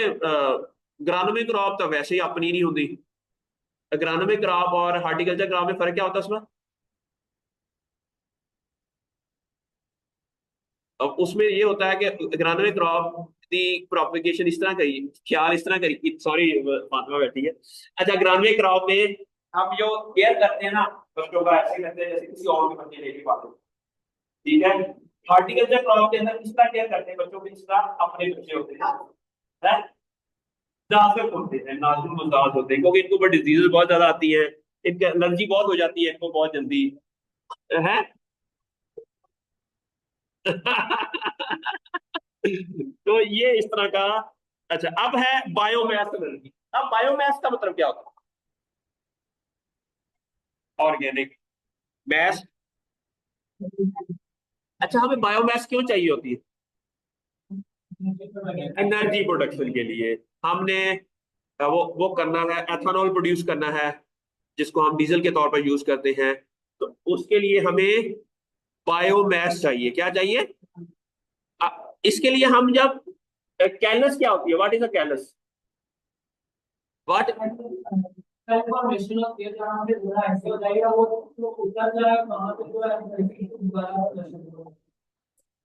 [SPEAKER 1] ग्रानोमिक क्रॉप तो वैसे ही अपनी नहीं होती। एग्रोनॉमिक क्रॉप और हॉर्टिकल्चर क्रॉप में फर्क क्या होता है उसमें? अब उसमें ये होता है कि एग्रोनॉमिक क्रॉप की प्रोपिगेशन इस तरह करी, ख्याल इस तरह करी, सॉरी फातिमा बैठी है। अच्छा, एग्रोनॉमिक क्रॉप में हम जो केयर करते हैं ना बच्चों का ऐसे करते हैं जैसे किसी और के बच्चे लेके पाते हैं, ठीक है। हॉर्टिकल्चर क्रॉप के अंदर किस तरह केयर करते हैं बच्चों के, जिस तरह अपने बच्चे होते हैं है? नाजुक होते हैं, नाजुक मजाज होते हैं क्योंकि इनको ऊपर डिजीज बहुत ज्यादा आती है, इनकी एलर्जी बहुत हो जाती है इनको बहुत जल्दी है। तो ये इस तरह का। अच्छा, अब है बायोमास एनर्जी। अब बायोमास का मतलब क्या होता है? Organic mass. अच्छा, हमें बायोमास क्यों चाहिए होती है? एनर्जी प्रोडक्शन के लिए। हमने वो करना है, एथेनॉल प्रोड्यूस करना है जिसको हम डीजल के तौर पर यूज करते हैं। तो उसके लिए हमें बायोमास चाहिए। क्या चाहिए? इसके लिए हम जब कैलस क्या होती है, what is a callus? What?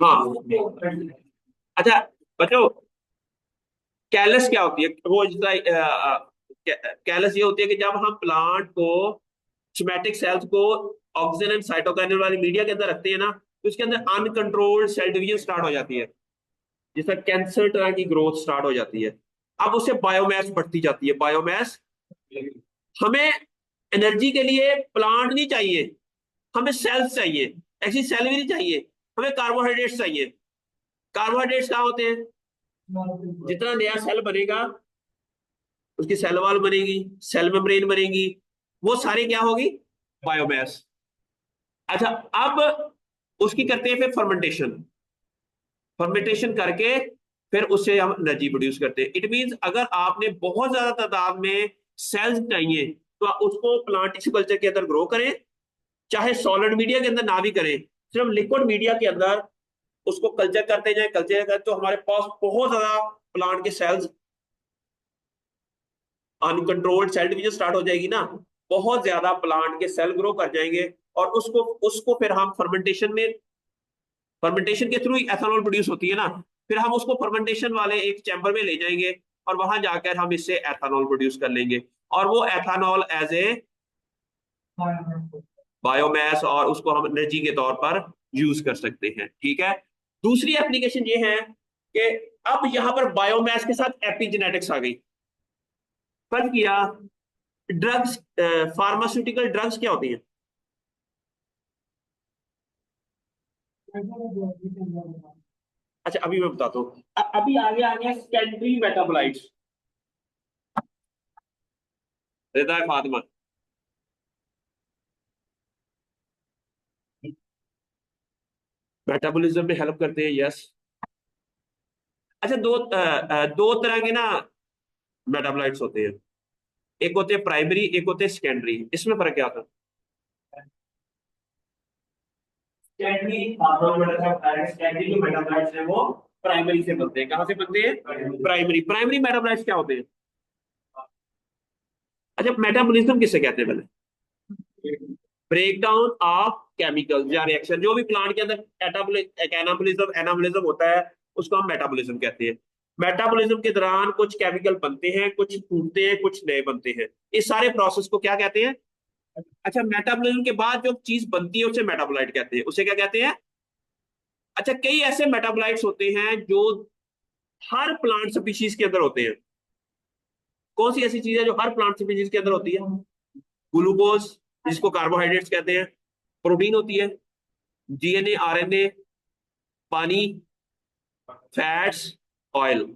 [SPEAKER 1] हाँ। अच्छा बच्चों, कैलस क्या होती है? वो कैलस ये होती है कि जब हम प्लांट को सोमैटिक सेल्स को ऑक्सीजन एंड साइटोकाइनेल वाली मीडिया के अंदर रखते हैं ना तो उसके अंदर अनकंट्रोल्ड सेल डिवीजन स्टार्ट हो जाती है, जिससे कैंसर तरह की ग्रोथ स्टार्ट हो जाती है। अब उससे बायोमास बढ़ती जाती है। बायोमास हमें एनर्जी के लिए प्लांट नहीं चाहिए, हमें सेल्स चाहिए। ऐसी सेल भी नहीं चाहिए, हमें कार्बोहाइड्रेट्स चाहिए। कार्बोहाइड्रेट्स क्या होते हैं? जितना नया सेल बनेगा उसकी सेल वॉल बनेगी, सेल मेम्ब्रेन बनेगी, वो सारे क्या होगी? बायोमास। अच्छा, अब उसकी करते हैं फिर फर्मेंटेशन। फर्मेंटेशन करके फिर उससे हम एनर्जी प्रोड्यूस करते हैं। इट मींस अगर आपने बहुत ज्यादा तादाद में सेल्स चाहिए तो आप उसको प्लांट टिश्यू कल्चर के अंदर ग्रो करें, चाहे सॉलिड मीडिया के अंदर ना भी करें, सिर्फ लिक्विड मीडिया के अंदर उसको कल्चर करते जाए, कल्चर करते तो हमारे पास बहुत ज्यादा प्लांट के cells, uncontrolled cell division start हो जाएगी ना, बहुत ज्यादा प्लांट के सेल ग्रो कर जाएंगे। और उसको उसको फिर हम फर्मेंटेशन में, फर्मेंटेशन के थ्रू एथेनॉल प्रोड्यूस होती है ना, फिर हम उसको फर्मेंटेशन वाले एक चैम्बर में ले जाएंगे और वहां जाकर हम इससे एथेनॉल प्रोड्यूस कर लेंगे। और वो एथेनॉल एज ए बायोमास और उसको हम एनर्जी के तौर पर यूज कर सकते हैं। ठीक है। दूसरी एप्लीकेशन ये है कि अब यहां पर बायोमास के साथ एपिजेनेटिक्स आ गई। फर्क किया। ड्रग्स, फार्मास्यूटिकल ड्रग्स क्या होती है? अच्छा, अभी मैं बताता हूँ। अभी आगे आ गया सेकेंडरी मेटाबोलाइट्स। रहता है फातिमा। मेटाबॉलिज्म में हेल्प करते हैं, यस। अच्छा, दो तरह के ना मेटाबोलाइट्स होते हैं। एक होते हैं प्राइमरी, एक होते हैं सेकेंडरी। इसमें फर्क क्या होता है? सेकेंडरी सेकेंडरी जो मेटाबोलाइट्स हैं वो प्राइमरी से बनते हैं। कहाँ से बनते हैं? प्राइमरी। प्राइमरी मेटाबोलाइट्स क्या होते हैं? अच्छा, मेटाबॉलिज्म किसे कहते हैं पहले? ब्रेक डाउन ऑफ केमिकल्स या रिएक्शन, जो भी प्लांट के अंदर एटाबोलिज्म एनाबोलिज्म होता है उसको हम मेटाबॉलिज्म कहते हैं। मेटाबॉलिज्म के दौरान कुछ केमिकल बनते हैं, कुछ टूटते हैं, कुछ नए बनते हैं। इस सारे प्रोसेस को क्या कहते हैं? अच्छा, मेटाबॉलिज्म के बाद जो चीज बनती है उसे मेटाबोलाइट कहते हैं। उसे क्या कहते हैं? अच्छा, कई ऐसे मेटाबोलाइट्स होते हैं जो हर प्लांट स्पीशीज के अंदर होते हैं। कौन सी ऐसी चीज है जो हर प्लांट स्पीशीज के अंदर होती है? ग्लूकोज, जिसको कार्बोहाइड्रेट्स कहते हैं। प्रोटीन होती है, डीएनए, आरएनए, पानी, फैट्स, ऑयल।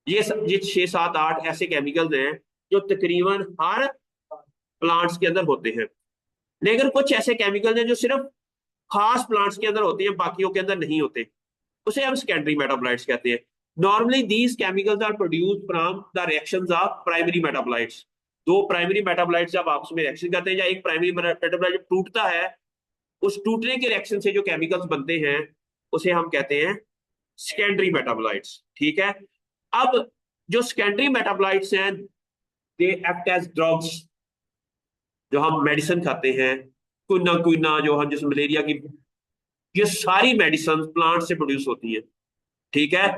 [SPEAKER 1] ये 6 7 8 ऐसे केमिकल्स हैं जो तकरीबन हर प्लांट्स के अंदर होते हैं। लेकिन कुछ ऐसे केमिकल्स हैं जो सिर्फ खास प्लांट्स के अंदर होते हैं, बाकियों के अंदर नहीं होते। उसे हम सेकेंडरी मेटाबोलाइट्स कहते हैं। Normally these chemicals are produce from the reactions of primary metabolites. दो प्राइमरी मेटाबोलाइट्स जब आपस में रिएक्शन करते हैं, या एक प्राइमरी मेटाबोलाइट जब टूटता है, उस टूटने के रिएक्शन से जो केमिकल्स बनते हैं उसे हम कहते हैं सेकेंडरी मेटाबोलाइट्स। ठीक है। अब जो सेकेंडरी मेटाबोलाइट्स हैं, दे एक्ट एज ड्रग्स। जो हम मेडिसिन खाते हैं, क्विना जो हम, जैसे मलेरिया की, ये सारी मेडिसिन प्लांट से प्रोड्यूस होती है। ठीक है।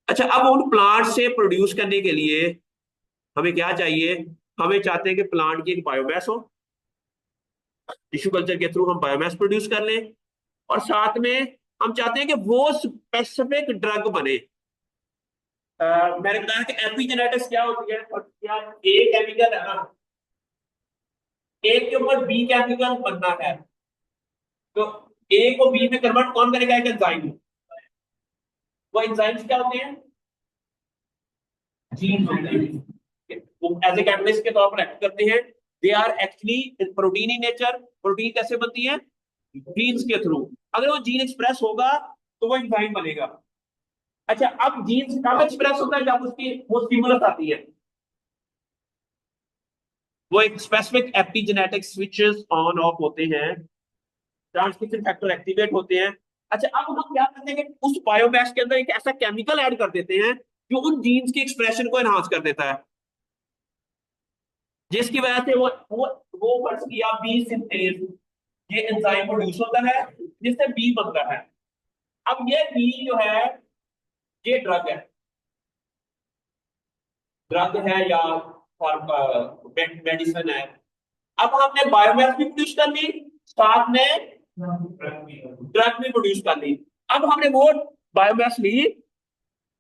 [SPEAKER 1] अच्छा, अब उन प्लांट से प्रोड्यूस करने के लिए हमें क्या चाहिए? हमें चाहते हैं कि प्लांट की एक बायोमास हो, टिश्यू कल्चर के थ्रू हम बायोमास प्रोड्यूस कर लें, और साथ में हम चाहते हैं कि वो स्पेसिफिक ड्रग बने। मैंने कहा कि एपिजेनेटिक्स क्या होती है, और क्या ए केमिकल है ना, ए के ऊपर बी केमिकल बनना है, तो ए को बी में कन्वर्ट कौन करेगा? एक एंजाइम। वो एंजाइम्स क्या होते हैं? जीन होते हैं। वो एज ए कैटलिस्ट के तौर पर एक्ट करते हैं। They are actually protein in nature. Protein कैसे बनती है? जीन्स के थ्रू। अगर वो जीन एक्सप्रेस होगा तो वो एंजाइम बनेगा। अच्छा, अब जीन्स कब एक्सप्रेस होता है? जब उसकी वो स्टिमुलस आती है, वो एक specific epigenetic switches on off होते हैं, ट्रांसक्रिप्शन फैक्टर एक्टिवेट होते हैं। अच्छा, अब हम क्या करते हैं कि उस बायोमैस के अंदर एक ऐसा केमिकल ऐड कर देते हैं जो उन जीन्स के एक्सप्रेशन को एनहांस कर देता है, जिसकी वजह से वो फर्ज किया बी सिंथेज, ये एंजाइम प्रोड्यूस होता है जिससे बी बनता है। अब ये बी जो है, ये ड्रग है, ड्रग है या मेडिसिन है। अब हमने बायोमास भी प्रोड्यूस कर ली, साथ में ड्रग भी प्रोड्यूस कर ली। अब हमने वो बायोमास ली,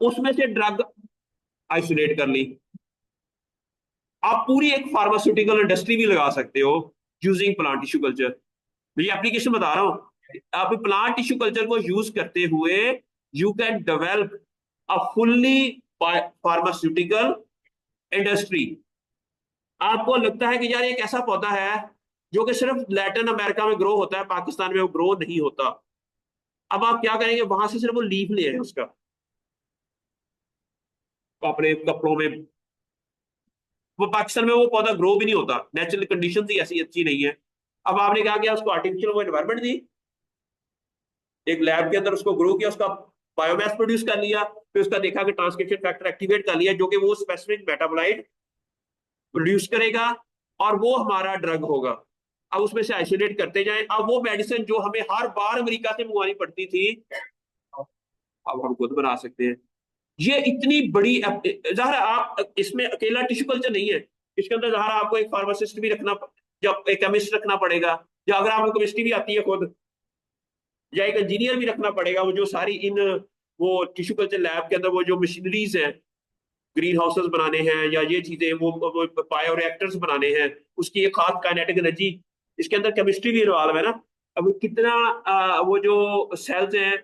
[SPEAKER 1] उसमें से ड्रग आइसोलेट कर ली। आप पूरी एक फार्मास्यूटिकल इंडस्ट्री भी लगा सकते हो यूजिंग प्लांट टिश्यू कल्चर। ये एप्लीकेशन बता रहा हूं। आप प्लांट टिश्यू कल्चर को यूज करते हुए you can develop a fully pharmaceutical industry. आपको लगता है कि यार एक ऐसा पौधा है जो कि सिर्फ लैटिन अमेरिका में ग्रो होता है, पाकिस्तान में वो ग्रो नहीं होता। अब आप क्या करेंगे? वहां से सिर्फ वो लीफ ले आए उसका, अपने कपड़ों में। वो पाकिस्तान में वो पौधा ग्रो भी नहीं होता, नेचुरल कंडीशन ही ऐसी अच्छी नहीं है। अब आपने क्या किया? उसको आर्टिफिशियल वो एनवायरमेंट दी, एक लैब के अंदर उसको ग्रो किया, उसका बायोमास प्रोड्यूस कर लिया, फिर उसका देखा कि ट्रांसक्रिप्शन फैक्टर एक्टिवेट कर लिया जो कि वो स्पेसिफिक मेटाबोलाइट प्रोड्यूस करेगा, और वो हमारा ड्रग होगा। अब उसमें से आइसोलेट करते जाएं। अब वो मेडिसिन जो हमें हर बार अमेरिका से मंगवानी पड़ती थी, अब हम खुद बना सकते हैं। ये इतनी बड़ी ज़ाहिर है, आप इसमें अकेला टिश्यू कल्चर नहीं है, इसके अंदर ज़ाहिर है आपको एक फार्मासिस्ट भी रखना, या एक केमिस्ट रखना पड़ेगा, या अगर आपको केमिस्ट्री भी आती है खुद, या एक इंजीनियर भी रखना पड़ेगा, वो जो सारी इन वो टिश्यू कल्चर लैब के अंदर वो जो मशीनरीज हैं, ग्रीन हाउसेस बनाने हैं, या ये चीजें वो बायो रिएक्टर्स बनाने हैं, उसकी एक खास काइनेटिक एनर्जी, इसके अंदर केमिस्ट्री भी इन्वॉल्व है ना। अब कितना वो जो सेल्स हैं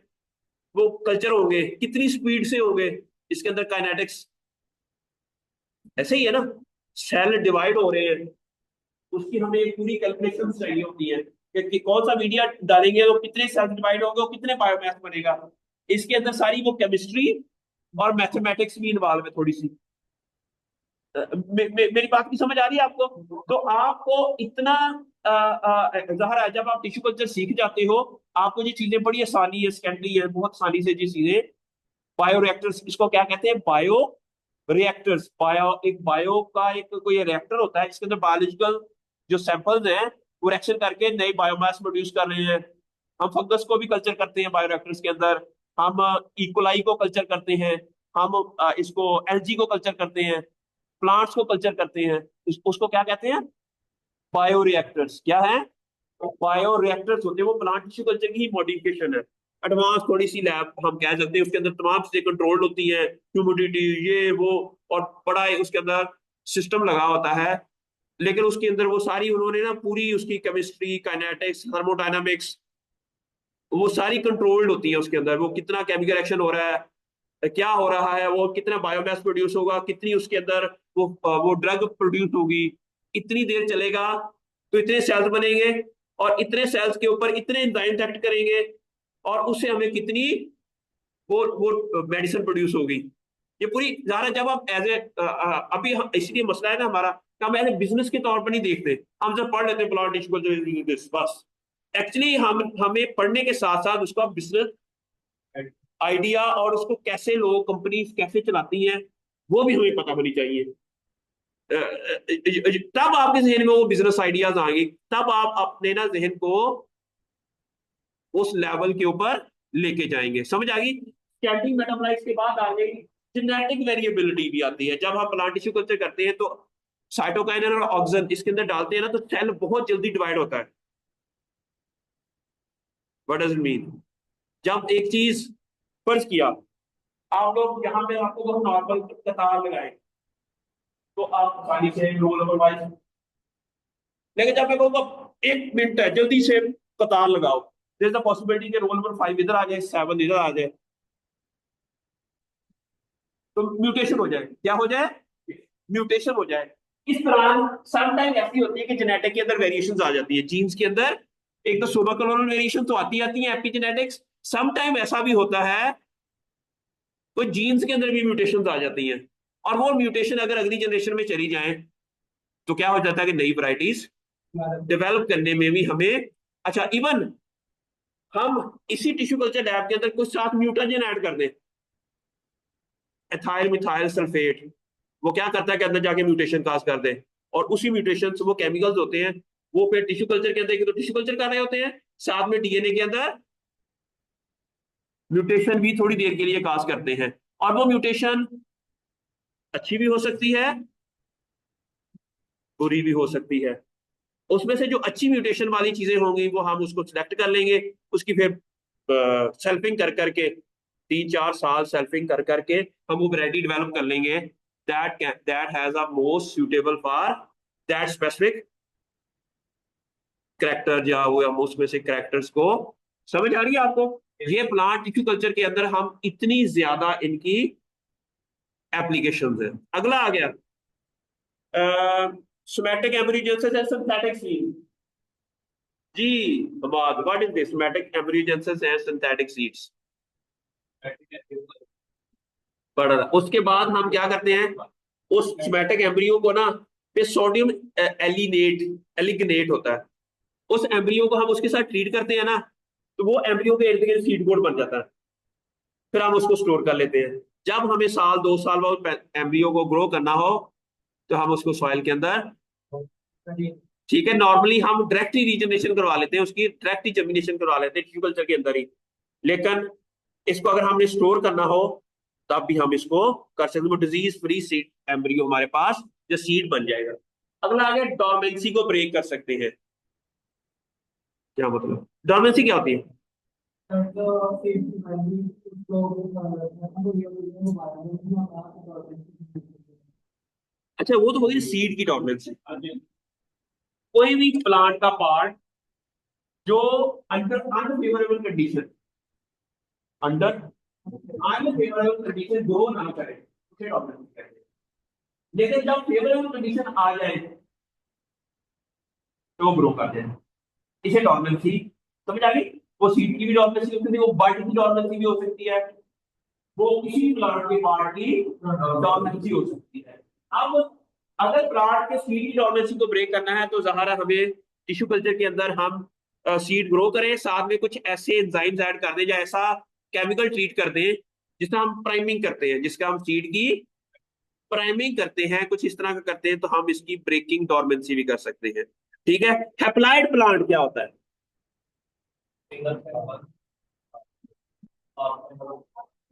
[SPEAKER 1] वो कल्चर होंगे, कितनी स्पीड से होंगे, इसके अंदर काइनेटिक्स ऐसे ही है ना। सेल डिवाइड हो रहे हैं, उसकी हमें एक पूरी कैलकुलेशन चाहिए होती है कि कौन सा मीडिया डालेंगे तो कितने सेल डिवाइड होंगे और कितने बायोमास बनेगा। इसके अंदर सारी वो केमिस्ट्री और मैथमेटिक्स भी इन्वॉल्व है थोड़ी सी। मेरी बात की समझ आ रही है आपको? तो आपको इतना ज़ाहिर है जब आप टिश्यू कल्चर सीख जाते हो, आपको ये चीजें बड़ी आसानी है, सेकेंडरी है, बहुत आसानी से ये चीजें। बायो रिएक्टर्स, इसको क्या कहते हैं? Bio reactors. एक बायो का एक कोई रिएक्टर होता है जिसके अंदर बायोलॉजिकल जो सैंपल्स हैं वो रिएक्शन करके नई बायोमास प्रोड्यूस कर रहे हैं। हम फंगस को भी कल्चर करते हैं बायो रिएक्टर्स के अंदर, हम इकोलाई को कल्चर करते हैं। हम इसको एलजी को कल्चर करते हैं, प्लांट्स को कल्चर करते हैं, उसको क्या कहते हैं? बायोरिएक्टर्स। क्या है? बायोरिएक्टर्स होते हैं, वो प्लांट टिश्यू कल्चर की ही मॉडिफिकेशन है। एडवांस थोड़ी सी लैब हम कह सकते हैं, उसके अंदर तमाम चीजें कंट्रोल्ड होती हैं, ह्यूमिडिटी ये वो, और बड़ा उसके अंदर सिस्टम लगा होता है। लेकिन उसके अंदर वो सारी उन्होंने ना पूरी उसकी केमिस्ट्री, काइनेटिक्स, थर्मोडायनामिक्स, वो सारी कंट्रोल्ड होती है उसके अंदर। वो कितना केमिकल एक्शन हो रहा है, क्या हो रहा है, वो कितना बायोमास प्रोड्यूस होगा, कितनी उसके अंदर वो ड्रग प्रोड्यूस होगी, इतनी देर चलेगा तो इतने सेल्स बनेंगे, और इतने सेल्स के ऊपर इतने एंजाइम्स एक्ट करेंगे, और उससे हमें कितनी वो मेडिसिन प्रोड्यूस होगी। ये पूरी ज़ारा जब हम एज ए अभी हम, इसलिए मसला है ना हमारा कि हम एज ए बिजनेस के तौर पर नहीं देखते। हम जब पढ़ लेते हैं प्लांट टिश्यू बस, एक्चुअली हम हमें पढ़ने के साथ साथ उसका बिजनेस आइडिया और उसको कैसे लोग कंपनी कैसे चलाती हैं वो भी हमें पता होनी चाहिए। तब आपके जहन में वो बिजनेस आइडियाज आएंगे, तब आप अपने ना जहन को उस लेवल के ऊपर लेके जाएंगे। समझ आ गई? स्कैल्पिंग मेटाबोलाइट्स के बाद आ गई जेनेटिक वेरिएबिलिटी भी आती है। जब हम प्लांट टिश्यू कल्चर करते हैं तो साइटोकाइन और ऑक्सीजन इसके अंदर डालते हैं ना, तो सेल बहुत जल्दी डिवाइड होता है। What does it mean? जब एक चीज, फर्ज किया आप लोग यहाँ पे, आपको बहुत नॉर्मल कतार लगाए तो आप आसानी से रोल नंबर वाइज, लेकिन जब मैं कहूँगा 1 मिनट है जल्दी से कतार लगाओ, देयर इज अ पॉसिबिलिटी कि रोल नंबर 5 इधर आ जाए, 7 इधर आ जाए, तो म्यूटेशन हो जाए। क्या हो जाए? म्यूटेशन हो जाए। इस तरह सम टाइम ऐसी होती है कि जेनेटिक के अंदर वेरिएशंस आ जाती है, जीन्स के अंदर। एक तो सुपर क्लोनल वेरिएशन तो आती आती है एपिजेनेटिक्स, सम टाइम ऐसा भी होता है कोई जीन्स के अंदर भी म्यूटेशंस आ जाती हैं, और वो म्यूटेशन अगर अगली जनरेशन में चली जाए तो क्या हो जाता है कि नई वैरायटीज डेवलप करने में भी हमें, अच्छा इवन हम इसी टिश्यू कल्चर लैब के अंदर कुछ साथ म्यूटाजन ऐड कर दें, एथाइल मिथाइल सल्फेट, वो क्या करता है कि अंदर जाके म्यूटेशन काज कर दे, और उसी म्यूटेशन वो केमिकल्स होते हैं, वो फिर टिश्यू कल्चर के अंदर तो टिश्यू कल्चर कर रहे होते हैं, साथ में डीएनए के अंदर म्यूटेशन भी थोड़ी देर के लिए काज करते हैं। और वो म्यूटेशन अच्छी भी हो सकती है, बुरी भी हो सकती है। उसमें से जो अच्छी म्यूटेशन वाली चीजें होंगी वो हम उसको सिलेक्ट कर लेंगे, उसकी फिर सेल्फिंग कर करके 3-4 साल सेल्फिंग कर करके हम वो वैरायटी डेवलप कर लेंगे that has a most suitable for that specific character, या वो हम उसमें से करेक्टर्स को। समझ आ रही है आपको? ये प्लांट टिश्यू कल्चर के अंदर हम इतनी ज्यादा इनकी एप्लीकेशन है। अगला आ गया somatic embryogenesis and synthetic seed. जी अबाद, what is this somatic embryogenesis and synthetic seeds? पढ़ रहा। उसके बाद हम क्या करते हैं, उस सोमैटिक एम्ब्रियो को ना, फिर सोडियम एलिनेट एलिगनेट होता है, उस एम्ब्रियो को हम उसके साथ ट्रीट करते हैं ना, तो वो एम्ब्रियो के इर्द गिर्द सीड कोड बन जाता है। फिर हम उसको स्टोर कर लेते हैं। जब हमें 1-2 साल बाद एम्ब्रियो को ग्रो करना हो तो हम उसको सॉइल के अंदर, ठीक है, नॉर्मली हम डायरेक्ट ही रीजनरेशन करवा लेते हैं, उसकी डायरेक्ट ही जर्मिनेशन करवा लेते हैं टिश्यू कल्चर के अंदर ही। लेकिन इसको अगर हमने स्टोर करना हो तब भी हम इसको कर सकते हैं, डिजीज फ्री सीड एम्ब्रियो हमारे पास जो सीड बन जाएगा। अगला आगे डोरमेंसी को ब्रेक कर सकते हैं। क्या मतलब डोरमेंसी क्या होती है? अच्छा वो तो होगी सीड की डोरमेंसी। कोई भी प्लांट का पार्ट जो under unfavourable condition, under unfavourable condition grow ना करे उसे डोरमेंसी कहते हैं। लेकिन जब फेवरेबल कंडीशन आ जाए तो ग्रो कर जाए, इसे डोरमेंसी। समझ आ गई? वो सीड की भी डोरमेंसी हो सकती है, वो बड की डोरमेंसी भी हो सकती है, वो किसी प्लांट के पार्ट की डोरमेंसी हो सकती है। अब अगर प्लांट के सीड की डोरमेंसी को ब्रेक करना है तो ज़ाहिर है हमें टिश्यू कल्चर के अंदर हम सीड ग्रो करें, साथ में कुछ ऐसे एंजाइम्स ऐड कर दें या ऐसा केमिकल ट्रीट कर दें जिसका हम प्राइमिंग करते हैं, जिसका हम सीड की प्राइमिंग करते हैं, कुछ इस तरह का करते हैं, तो हम इसकी ब्रेकिंग डोरमेंसी भी कर सकते हैं। ठीक है। हैप्लॉइड प्लांट क्या होता है?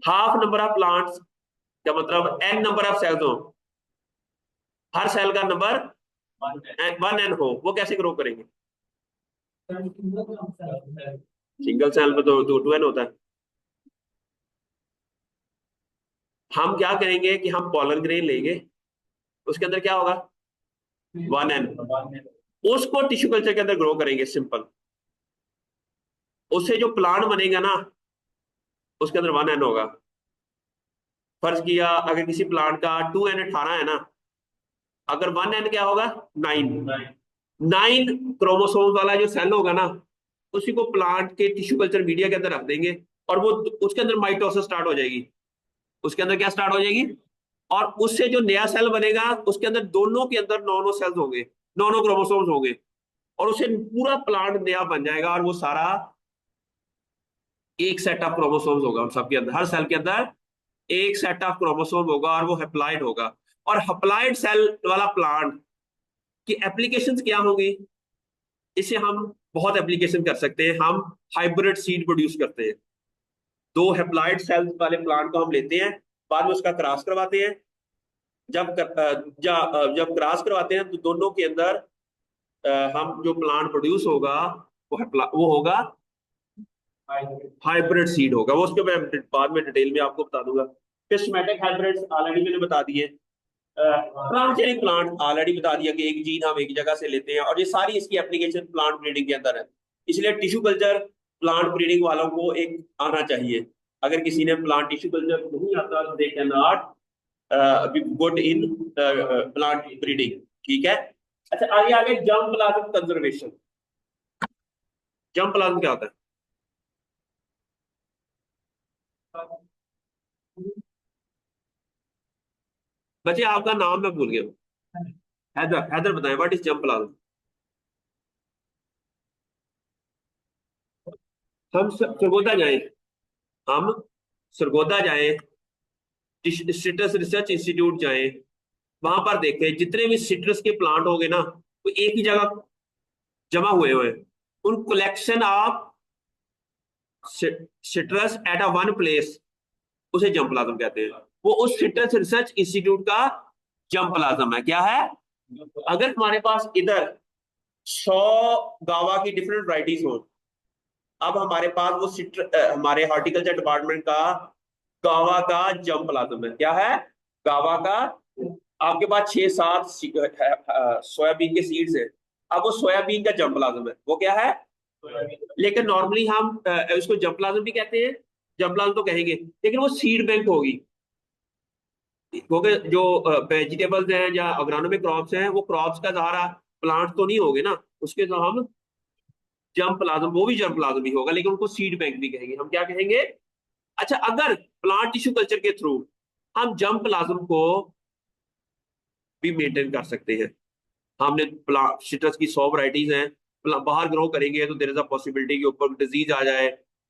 [SPEAKER 1] हाफ नंबर ऑफ प्लांट्स क्या मतलब n नंबर ऑफ सेल्स हो, हर सेल का नंबर 1n हो, वो कैसे ग्रो करेंगे? सिंगल सेल में तो 2n होता है। हम क्या करेंगे कि हम पॉलन ग्रेन लेंगे, उसके अंदर क्या होगा 1n, उसको टिश्यू कल्चर के अंदर ग्रो करेंगे, सिंपल। उससे जो प्लांट बनेगा ना उसके अंदर 1n होगा। फर्ज किया अगर किसी प्लांट का 2n 18 है ना, अगर 1n क्या होगा 9, 9 क्रोमोसोम वाला जो सेल होगा ना, उसी को प्लांट के टिश्यू कल्चर मीडिया के अंदर रख देंगे और वो उसके अंदर माइटोसिस स्टार्ट हो जाएगी। उसके अंदर क्या स्टार्ट हो जाएगी, और उससे जो नया सेल बनेगा उसके अंदर दोनों के अंदर 9 सेल्स होंगे, 9 क्रोमोसोम्स होंगे, और उसे पूरा प्लांट नया बन जाएगा, और वो सारा एक सेट ऑफ क्रोमोसोम्स होगा उन सबके अंदर, हर सेल के अंदर एक सेट ऑफ क्रोमोसोम होगा और वो हैप्लॉइड होगा। और हैप्लॉइड सेल वाला प्लांट की एप्लीकेशंस क्या होंगी, इसे हम बहुत एप्लीकेशन कर सकते हैं। हम हाइब्रिड सीड प्रोड्यूस करते हैं, दो हैप्लॉइड सेल्स वाले प्लांट को हम लेते हैं, बाद में उसका क्रॉस करवाते हैं। जब क्रॉस करवाते हैं तो दोनों के अंदर हम जो प्लांट प्रोड्यूस होगा वो होगा हाइब्रिड सीड होगा। वो उसके मैं बाद में डिटेल में आपको बता दूंगा। सिस्टमैटिक हाइब्रिड्स ऑलरेडी मैंने बता दिए, ट्रांसजेनिक प्लांट ऑलरेडी बता दिया कि एक जीन हम एक जगह से लेते हैं, और ये सारी इसकी एप्लीकेशन प्लांट ब्रीडिंग के अंदर है। इसलिए टिश्यू कल्चर प्लांट ब्रीडिंग वालों को एक आना चाहिए। अगर किसी ने प्लांट टिश्यू कल्चर नहीं आता तो they can not be good in plant breeding, ठीक है। अच्छा, आगे आगे germ plasm conservation. Germ plasm क्या होता है? बच्चे आपका नाम मैं भूल गया। हैदर, हैदर बताएं व्हाट इज जर्म प्लाज्म। हम सरगोदा जाएं, हम सरगोदा जाएं, सिट्रस रिसर्च इंस्टीट्यूट जाएं, वहां पर देखें जितने भी सिट्रस के प्लांट होंगे ना, वो एक ही जगह जमा हुए हुए हैं। उन collection of citrus at a one place, उसे जर्म प्लाज्म कहते हैं। वो उस सिट्रस रिसर्च इंस्टीट्यूट का जर्म प्लाज्म है। क्या है? अगर हमारे पास इधर 100 गावा की डिफरेंट वराइटीज हो, अब हमारे पास वो हमारे हॉर्टिकल्चर डिपार्टमेंट का गावा का जर्म प्लाज्म है। क्या है? गावा का। आपके पास 6-7 सोयाबीन के सीड्स है, अब वो सोयाबीन का जर्म प्लाज्म है। वो क्या है? लेकिन नॉर्मली हम इसको जर्म प्लाज्म भी कहते हैं, जर्म प्लाज्म तो कहेंगे, लेकिन वो सीड बैंक होगी। क्योंकि जो वेजिटेबल्स हैं या अग्रानोमिक क्रॉप्स हैं, वो क्रॉप्स का सहारा प्लांट तो नहीं होगे ना, उसके तो हम जर्म प्लाज्म, वो भी जर्म प्लाज्म ही होगा, लेकिन उनको सीड बैंक भी कहेंगे। हम क्या कहेंगे? अच्छा, अगर प्लांट टिश्यू कल्चर के थ्रू हम जर्म प्लाज्म को भी मेंटेन कर सकते हैं। हमने सिट्रस की 100 वराइटीज हैं, बाहर ग्रो करेंगे तो देयर इज अ पॉसिबिलिटी के ऊपर डिजीज आ जाए।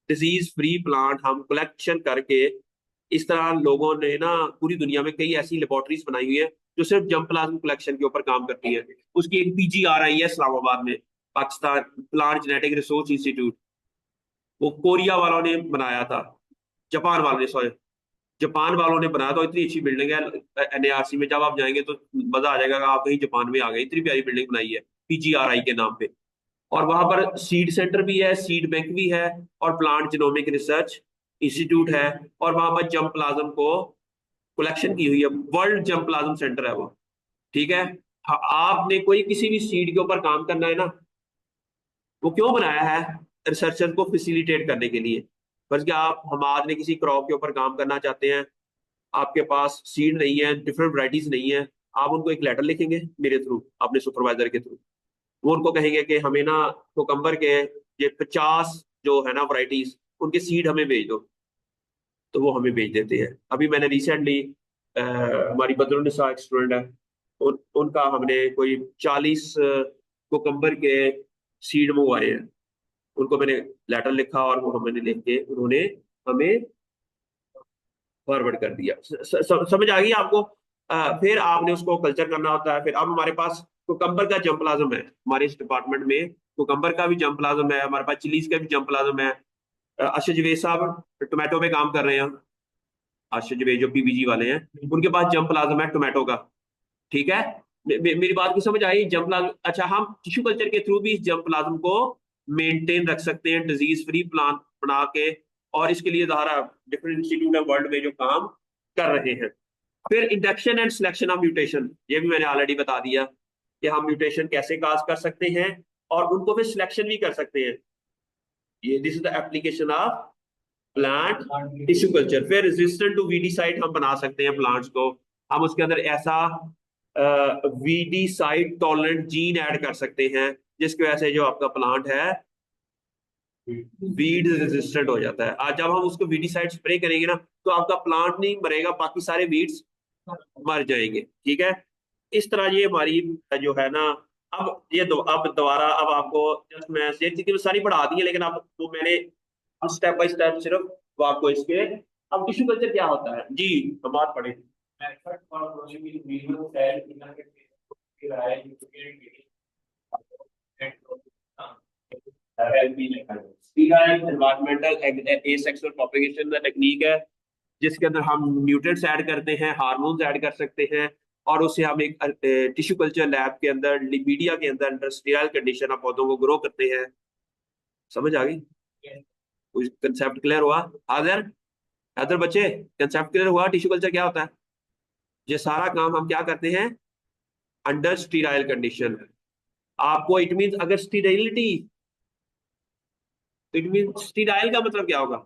[SPEAKER 1] डिजीज फ्री प्लांट हम कलेक्शन करके, इस तरह लोगों ने ना पूरी दुनिया में कई ऐसी लेबोरेटरीज बनाई हुई है जो सिर्फ जर्म प्लाज्म कलेक्शन के ऊपर काम करती है। उसकी एक PGRI है इस्लामाबाद में, Pakistan plant genetic resource institute. वो कोरिया वालों ने बनाया था, जापान वालों ने, सॉरी, जापान वालों ने बनाया। तो इतनी अच्छी बिल्डिंग है NARC में, जब आप जाएंगे तो मजा आ जाएगा कि आप कहीं जापान में आ गए। इतनी प्यारी बिल्डिंग बनाई है PGRI के नाम पे। और वहां पर सीड सेंटर भी है, सीड बैंक भी है, और प्लांट जीनोमिक रिसर्च इंस्टीट्यूट है, और वहां पर जर्म प्लाज्म को कलेक्शन की हुई है। वर्ल्ड जर्म प्लाज्म सेंटर है वो, ठीक है। आपने कोई किसी भी सीड के ऊपर काम करना है ना, वो क्यों बनाया है? रिसर्चर को फैसिलिटेट करने के लिए। बस कि आप हमारे ने किसी क्रॉप के ऊपर काम करना चाहते हैं, आपके पास सीड नहीं है, डिफरेंट वराइटीज नहीं है, आप उनको एक लेटर लिखेंगे मेरे थ्रू, अपने सुपरवाइजर के थ्रू। वो उनको कहेंगे कि हमें ना कोकम्बर के ये 50 जो है ना वराइटीज, उनके सीड हमें भेज दो, तो वो हमें भेज देते हैं। अभी मैंने रिसेंटली हमारी बदरुन्निसा एक स्टूडेंट है, उनका हमने कोई 40 कोकम्बर के सीड मंगवाए हैं। उनको मैंने लेटर लिखा और वो हमने लिख के उन्होंने हमें फॉरवर्ड कर दिया। समझ आ गई आपको? फिर आपने उसको कल्चर करना होता है। फिर अब हमारे पास कुकम्बर का जंप प्लाज्म है हमारे इस डिपार्टमेंट में, कुकम्बर का भी जंप प्लाज्म है हमारे पास, चिलीज का भी जंप प्लाज्म है। अर्शद जवेद साहब टोमेटो पे काम कर रहे हैं, आशीष वे जो पीबीजी वाले हैं उनके पास जंप प्लाज्म है टोमेटो का। ठीक है, मेरी बात की समझ आई? जंप प्लाज्म, अच्छा हम टिश्यू कल्चर के थ्रू भी इस जंप प्लाज्म को मेंटेन रख सकते हैं, डिजीज फ्री प्लांट बना के। और इसके लिए धारा डिफरेंट इंस्टीट्यूट है वर्ल्ड में जो काम कर रहे हैं। फिर induction and selection of mutation, ये भी मैंने ऑलरेडी बता दिया कि हम म्यूटेशन कैसे काज कर सकते हैं और उनको फिर सिलेक्शन भी कर सकते हैं। ये this is the application of plant tissue culture. फिर रेजिस्टेंट टू वीडीसाइड हम बना सकते हैं प्लांट्स को। हम उसके अंदर ऐसा वीडीसाइड टॉलरेंट जीन ऐड कर सकते हैं जिसकी वजह से जो आपका प्लांट है वीड रेजिस्टेंट हो जाता है। आज जब हम उसको वीडीसाइड स्प्रे करेंगे ना तो आपका प्लांट नहीं मरेगा, बाकी सारे वीड्स मर जाएंगे। ठीक है, इस तरह ये हमारी जो है ना, अब दोबारा अब आपको जस्ट मैं ये चीजें सारी पढ़ा दी है, लेकिन अब वो मैंने स्टेप बाय स्टेप सिर्फ वो आपको इसके। अब टिश्यू कल्चर क्या होता है जी, हम बात पढ़े। Method for producing minimum cell in environmental asexual propagation technique है जिसके अंदर हम न्यूट्रिएंट्स ऐड करते हैं, हार्मोन्स ऐड कर सकते हैं और उसे हम एक टिश्यू कल्चर लैब के अंदर मीडिया के अंदर अंडर स्टेराइल कंडीशन ऑफ पौधों को ग्रो करते हैं। समझ आ गई? कुछ कंसेप्ट क्लियर हुआ? हाजिर हाजिर बच्चे, कंसेप्ट क्लियर हुआ? टिश्यू कल्चर क्या होता है? ये सारा काम हम क्या करते हैं अंडर स्टीराइल कंडीशन। आपको इट मीन अगर स्टीराइलिटी, इट मीन स्टीराइल का मतलब क्या होगा?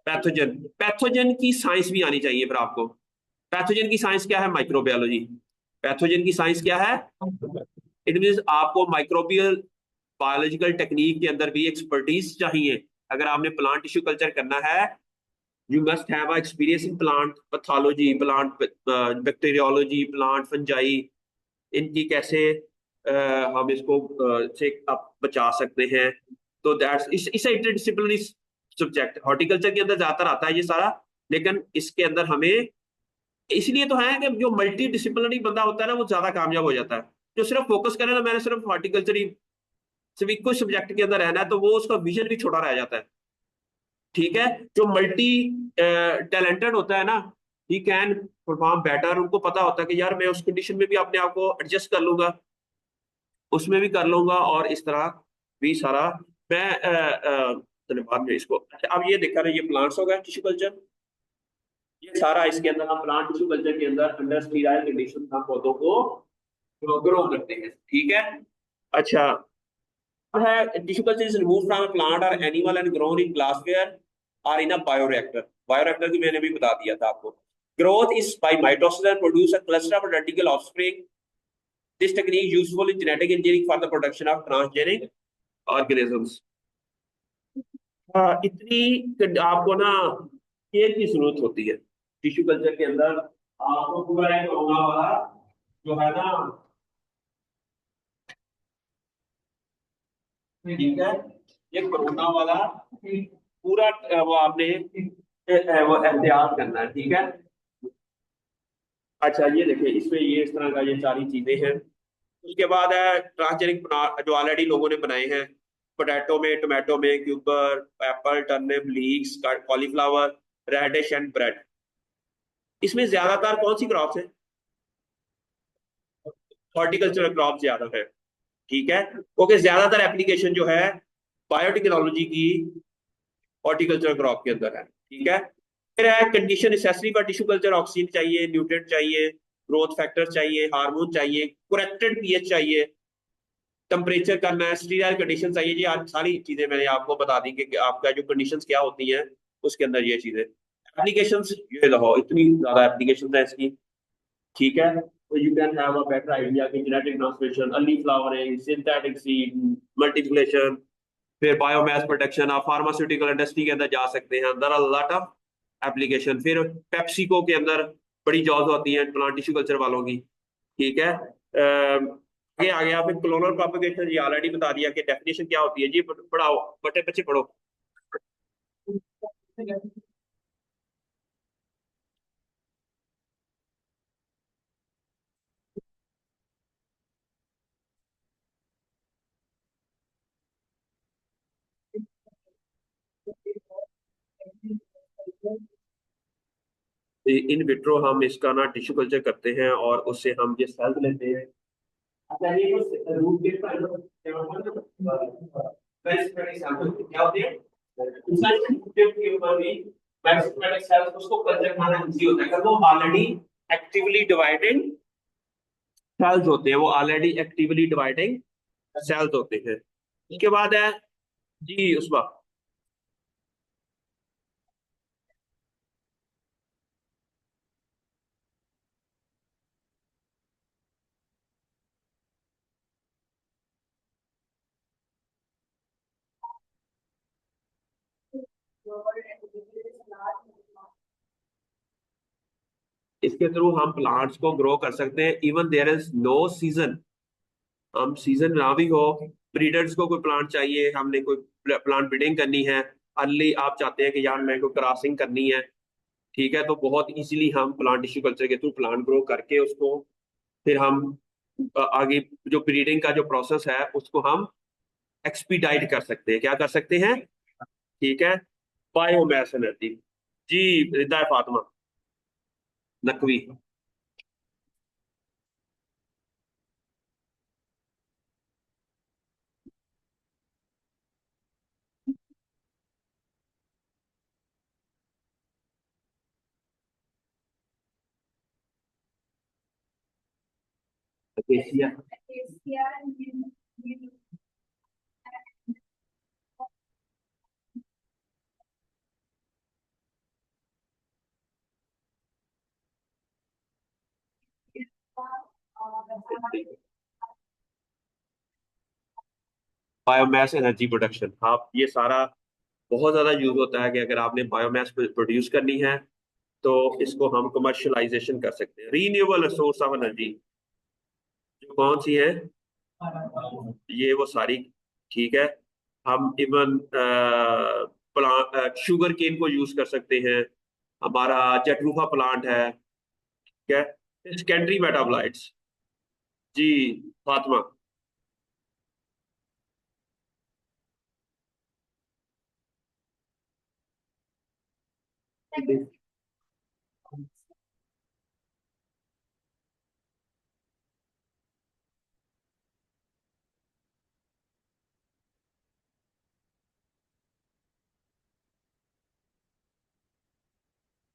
[SPEAKER 1] पैथोजन। पैथोजन की साइंस भी आनी चाहिए फिर आपको। पैथोजन की साइंस क्या है? माइक्रोबायोलॉजी। पैथोजन की साइंस क्या है? इट मीन आपको माइक्रोबियल बायोलॉजिकल टेक्निक के अंदर भी एक्सपर्टीज चाहिए। अगर आपने प्लांट टिश्यू कल्चर करना है, you must have experience in plant pathology, plant bacteriology, plant fungi, इनकी कैसे हम इसको से आप बचा सकते हैं। तो दैट्स इस इंटरडिसिप्लिनरी सब्जेक्ट हॉर्टिकल्चर के अंदर ज्यादातर आता है ये सारा। लेकिन इसके अंदर हमें इसलिए तो है कि जो मल्टी डिसिप्लिनरी बंदा होता है ना वो ज्यादा कामयाब हो जाता है। जो सिर्फ फोकस करे ना मैंने सिर्फ हॉर्टिकल्चर ही सिर्फ एक कुछ सब्जेक्ट के अंदर रहना है, तो वो उसका विजन भी छोटा रह जाता है। ठीक है, जो मल्टी टैलेंटेड होता है ना, ही कैन परफॉर्म बेटर। उनको पता होता है कि यार मैं उस कंडीशन में भी अपने आप को एडजस्ट कर लूंगा, उसमें भी कर लूंगा और इस तरह भी सारा। मैं चलो बाद में इसको, अच्छा अब ये देखा ना, ये प्लांट्स हो गया टिश्यू कल्चर। ये सारा इसके अंदर हम प्लांट टिश्यू कल्चर के अंदर अंडर स्टीराइल कंडीशन हम पौधों को ग्रो करते हैं। ठीक है, अच्छा है tissue culture is remove from plant और animal and grown in glassware और इन अ बायोरिएक्टर। बायोरिएक्टर की मैंने भी बता दिया था आपको। Growth is by mitosis and produce a cluster of identical offspring. This technique useful in genetic engineering for the production of transgenic organisms. इतनी आपको ना केयर की जरूरत होती है टिश्यू कल्चर के अंदर। आपको पूरा एक कोरोना वाला जो है ना, ठीक है, ये कोरोना वाला पूरा वो आपने वो एहतियात करना है। ठीक है, अच्छा ये देखिए इसमें ये इस तरह का ये सारी चीजें हैं। उसके बाद है ट्रांसजेनिक जो ऑलरेडी लोगों ने बनाए हैं, पोटैटो में, टोमेटो में, क्यूबर, apple, turnip, leeks, cauliflower, radish and bread. इसमें ज्यादातर कौन सी क्रॉप्स है? हॉर्टिकल्चरल क्रॉप ज्यादा है। ठीक है, ओके, ज्यादातर एप्लीकेशन जो है बायोटेक्नोलॉजी की हॉर्टिकल्चर क्रॉप के अंदर है। ठीक है, फिर है condition necessary for tissue culture. Oxygen चाहिए, न्यूट्रिएंट चाहिए, ग्रोथ फैक्टर चाहिए, हार्मोन चाहिए, करेक्टेड पीएच चाहिए, टेम्परेचर करना है, स्टीराइल कंडीशन चाहिए। जी आज सारी चीजें मैंने आपको बता दी कि आपका जो कंडीशंस क्या होती हैं उसके अंदर ये चीजें। एप्लीकेशंस ये लो, इतनी ज्यादा एप्लीकेशंस है इसकी। ठीक है, तो you can have a better idea कि genetic translation, early flowering, synthetic seed, multiplication, फिर बायोमास प्रोटेक्शन। आप फार्मास्यूटिकल इंडस्ट्री के अंदर जा सकते हैं, अंदर लॉट ऑफ एप्लीकेशन। फिर पेप्सिको के अंदर बड़ी जॉब्स होती हैं प्लांट टिश्यू कल्चर वालों की। ठीक है, आगे आ गया फिर क्लोनल प्रोपेगेशन। ये ऑलरेडी बता दिया कि डेफिनेशन क्या होती है जी। पढ़ाओ बटे बच्चे पढ़ो। इन विट्रो हम इसका ना टिश्यू कल्चर करते हैं और उससे हम ये सेल्स लेते हैं। अच्छा ये जो रूट के क्या होते हैं के ऊपर भी मैक्रोस्कोपिक सेल्स उसको कल्चर करना इजी होता है अगर वो ऑलरेडी एक्टिवली डिवाइडिंग सेल्स होते हैं, वो ऑलरेडी एक्टिवली डिवाइडिंग सेल्स होते हैं। उसके बाद है जी उसका इसके थ्रू हम प्लांट्स को ग्रो कर सकते हैं even there is no season. हम सीजन ना भी हो, ब्रीडर्स को कोई प्लांट चाहिए, हमने कोई प्लांट ब्रीडिंग करनी है, अर्ली आप चाहते हैं कि यार मेरे को क्रॉसिंग करनी है, ठीक है, तो बहुत इजीली हम प्लांट टिश्यू कल्चर के थ्रू प्लांट ग्रो करके उसको फिर हम आगे जो ब्रीडिंग का जो प्रोसेस है उसको हम एक्सपीडाइट कर सकते हैं। क्या कर सकते हैं? ठीक है, बायोमैस एनर्जी। जी Rida Fatima Naqvi. Asia. Biomass energy production, आप ये सारा बहुत ज्यादा यूज होता है कि अगर आपने बायोमास प्रोड्यूस करनी है तो इसको हम कमर्शलाइजेशन कर सकते हैं। रीन्यूएबल सोर्स ऑफ एनर्जी जो कौन सी है, ये वो सारी, ठीक है। हम इवन प्लांट शुगर केन को यूज कर सकते हैं, हमारा जटरूफा प्लांट है, ठीक है, सेकेंडरी मेटाबोलाइट्स। जी Fatima.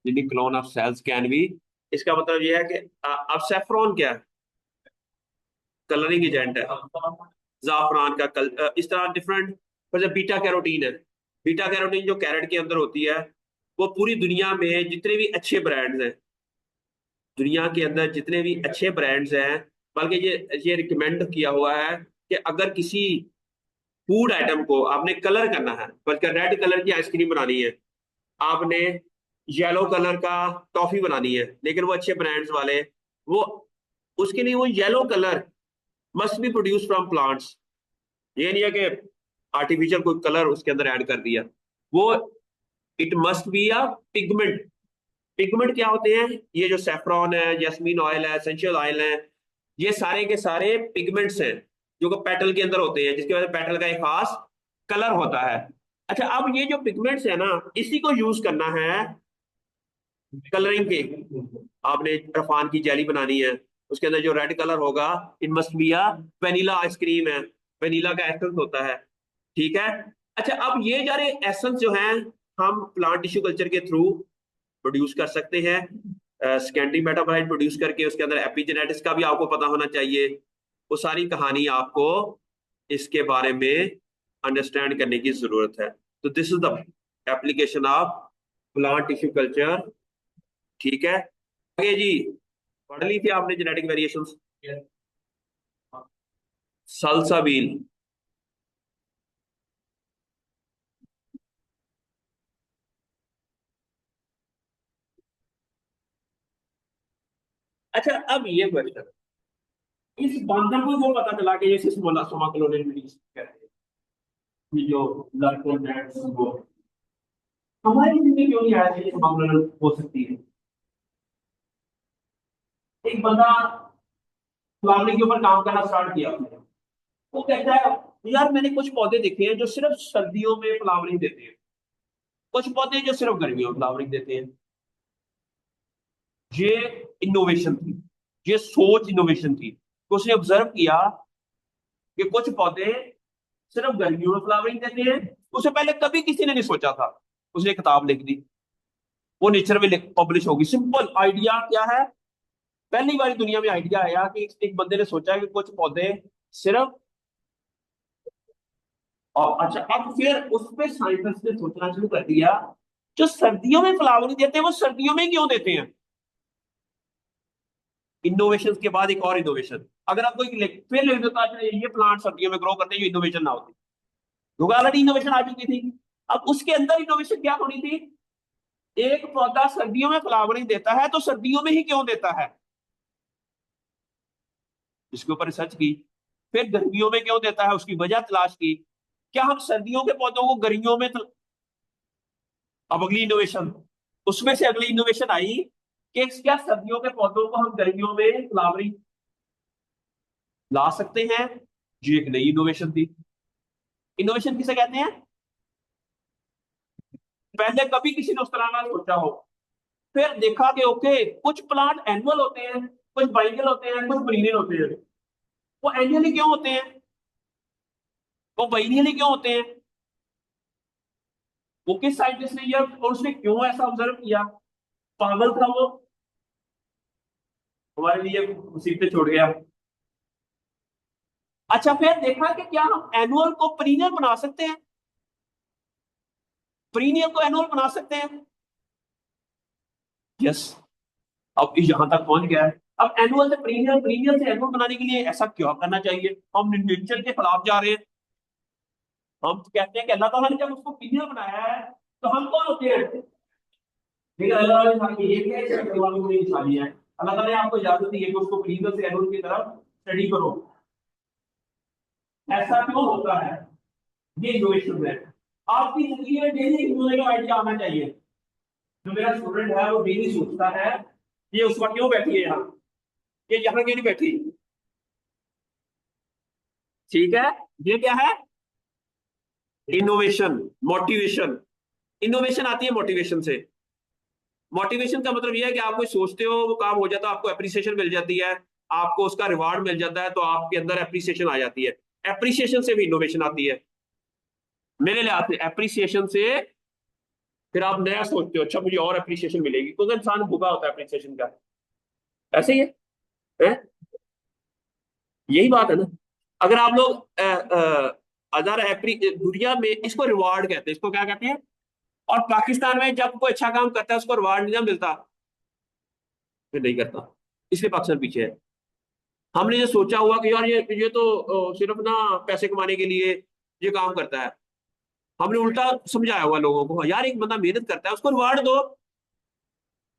[SPEAKER 1] Clone of cells can be, इसका मतलब यह है कि अब सेफ्रॉन क्या है? कलरिंग एजेंट है। जाफरान का इस तरह डिफरेंट। पर जब बीटा कैरोटीन है, बीटा कैरोटीन जो कैरेट के अंदर होती है, वो पूरी दुनिया में जितने भी अच्छे ब्रांड्स हैं, दुनिया के अंदर जितने भी अच्छे ब्रांड्स हैं, बल्कि ये रिकमेंड किया हुआ है कि अगर किसी फूड आइटम को आपने कलर करना है, बल्कि रेड कलर की आइसक्रीम बनानी है, आपने येलो कलर का टॉफी बनानी है, लेकिन वो अच्छे ब्रांड्स वाले, वो उसके लिए वो yellow colour must be produce from plants. ये नहीं है कि आर्टिफिशियल कोई कलर उसके अंदर ऐड कर दिया, वो it must be a pigment. Pigment क्या होते हैं? ये जो सेफ्रॉन है, जैस्मीन ऑयल है, एसेंशियल ऑयल है, ये सारे के सारे पिगमेंट्स हैं जो कि पेटल के अंदर होते हैं, जिसकी वजह से पेटल का एक खास कलर होता है। अच्छा, अब ये जो पिगमेंट्स है ना, इसी को यूज करना है कलरिंग के। आपने रफान की जेली बनानी है, उसके अंदर जो रेड कलर होगा, it must be a vanilla ice cream है, वेनिला का एसेंस होता है, ठीक है। अच्छा, अब ये सारे एसेंस जो हैं हम प्लांट टिश्यू कल्चर के थ्रू प्रोड्यूस कर सकते हैं। सेकेंडरी मेटाबोलाइट प्रोड्यूस करके उसके अंदर एपिजेनेटिक्स का भी आपको पता होना चाहिए। वो सारी कहानी आपको इसके बारे में अंडरस्टैंड करने की जरूरत है। तो this is the application of plant tissue culture, ठीक है। आगे जी, पढ़ ली थी आपने जेनेटिक वेरिएशंस? सल्साबील। अच्छा, अब ये क्वेश्चन, इस बंदर को वो पता चला कि ये सिस्मोला सोमा कलोनियल मिडीज कहते हैं, ये जो लर्कोनेट्स वो हमारी जिंदगी क्यों नहीं आया कि ये सोमा कलोनियल हो सकती है? एक बंदा फ्लावरिंग के ऊपर काम करना स्टार्ट किया उसने। वो कहता है यार मैंने कुछ पौधे देखे हैं जो सिर्फ सर्दियों में फ्लावरिंग देते हैं, कुछ पौधे जो सिर्फ गर्मियों में फ्लावरिंग देते हैं। ये इनोवेशन थी, ये सोच इनोवेशन थी। उसने ऑब्जर्व किया कि कुछ पौधे सिर्फ गर्मियों में फ्लावरिंग देते हैं। उससे पहले कभी किसी ने नहीं सोचा था। उसने किताब लिख दी, वो नेचर में पब्लिश होगी। सिंपल आइडिया क्या है, पहली बार दुनिया में आइडिया आया कि एक बंदे ने सोचा कि कुछ पौधे सिर्फ, और अच्छा अब फिर उस पे साइंटिस्ट ने सोचना शुरू कर दिया, जो सर्दियों में फ्लावरिंग देते हैं वो सर्दियों में क्यों देते हैं। इनोवेशन के बाद एक और इनोवेशन, अगर आप कोई फिर लिख देता है ये प्लांट सर्दियों में ग्रो करते हैं, ये इनोवेशन ना होती, क्योंकि ऑलरेडी इनोवेशन आ चुकी थी। अब उसके अंदर इनोवेशन क्या होनी थी, एक पौधा सर्दियों में फ्लावरिंग देता है तो सर्दियों में ही क्यों देता है, इसके ऊपर रिसर्च की। फिर गर्मियों में क्यों देता है, उसकी वजह तलाश की। क्या हम सर्दियों के पौधों को गर्मियों में अब अगली इनोवेशन, उसमें से अगली इनोवेशन आई कि क्या सर्दियों के पौधों को हम गर्मियों में फ्लावरिंग ला सकते हैं। जी एक नई इनोवेशन थी। इनोवेशन किसे कहते हैं, पहले कभी किसी ने उस तरह का सोचा हो। फिर देखा कि ओके कुछ प्लांट एनुअल होते हैं, कुछ बाइनियल होते हैं, कुछ पेरिनियल होते हैं। वो एनुअली क्यों होते हैं, वो बाइनियली क्यों होते हैं, वो किस साइंटिस्ट ने ये और उसने क्यों ऐसा ऑब्जर्व किया। पागल था वो, हमारे लिए मुसीबतें छोड़ गया। अच्छा फिर देखा कि क्या हम एनुअल को पेरिनियल बना सकते हैं, पेरिनियल को एनुअल बना सकते हैं। यस, अब यहां तक पहुंच गया है। अब एनुअल से पेरिनियल, पेरिनियल से एनुअल बनाने के लिए ऐसा क्यों करना चाहिए, हम नेचर के खिलाफ जा रहे हैं। हम तो कहते हैं कि अल्लाह ताला ने जब उसको पेरिनियल बनाया है तो हम कौन होते हैं, लेकिन अल्लाह ताला ने ये क्या है वालों की निशानी है। अल्लाह ताला ने आपको इजाजत दी है कि उसको पेरिनियल से एनुअल की तरफ स्टडी करो। ऐसा क्यों होता है, ये इनोवेशन है। आपकी जिंदगी में डेली एक आइडिया आना चाहिए। जो मेरा स्टूडेंट है वो डेली सोचता है ये उस वक्त क्यों बैठी है यहाँ, ये यहाँ क्यों नहीं बैठी। ठीक है, ये क्या है, इनोवेशन, मोटिवेशन। इनोवेशन आती है मोटिवेशन से। मोटिवेशन का मतलब यह है कि आप कोई सोचते हो वो काम हो जाता है, आपको अप्रिसिएशन मिल जाती है, आपको उसका रिवार्ड मिल जाता है, तो आपके अंदर अप्रिसिएशन आ जाती है। अप्रिसिएशन से भी इनोवेशन आती है मेरे लिहाज से। अप्रिसिएशन से फिर आप नया सोचते हो, अच्छा मुझे और अप्रिसिएशन मिलेगी, क्योंकि इंसान भूखा होता है अप्रिसिएशन का। ऐसे ही है? यही बात है ना। अगर आप लोग अदर दुनिया में इसको रिवार्ड कहते हैं, इसको क्या कहते हैं। और पाकिस्तान में जब कोई अच्छा काम करता है उसको रिवार्ड नहीं ना मिलता, फिर नहीं करता, इसलिए पाकिस्तान पीछे है। हमने ये सोचा हुआ कि यार ये तो सिर्फ ना पैसे कमाने के लिए ये काम करता है। हमने उल्टा समझाया हुआ लोगों को, यार एक बंदा मेहनत करता है उसको रिवार्ड दो,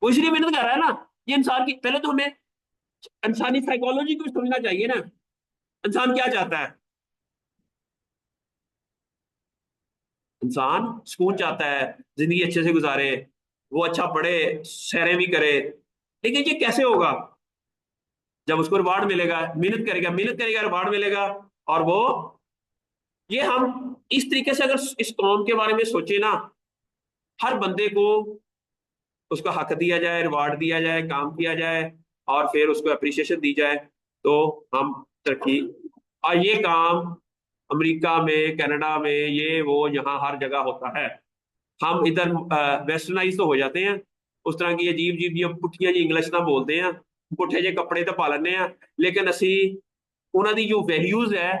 [SPEAKER 1] वो इसलिए मेहनत कर रहा है ना। ये इंसान की, पहले तो हमें इंसानी साइकोलॉजी को समझना चाहिए ना। इंसान क्या चाहता है, इंसान सुकून चाहता है, जिंदगी अच्छे से गुजारे, वो अच्छा पढ़े, सैरें भी करे। लेकिन ये कैसे होगा, जब उसको रिवार्ड मिलेगा, मेहनत करेगा, मेहनत करेगा रिवार्ड मिलेगा। और वो, ये हम इस तरीके से अगर इस कौम के बारे में सोचे ना, हर बंदे को उसका हक दिया जाए, रिवार्ड दिया जाए, काम किया जाए, और फिर उसको अप्रिसिएशन दी जाए, तो हम तरक्की। और ये काम अमेरिका में, कनाडा में, ये वो यहाँ हर जगह होता है। हम इधर वेस्टर्नाइज तो हो जाते हैं, उस तरह की अजीब अजीब जी पुठिया जी इंग्लिश ना बोलते हैं, पुठे जे कपड़े तो पा लेने हैं, लेकिन असी उन्होंने जो वैल्यूज है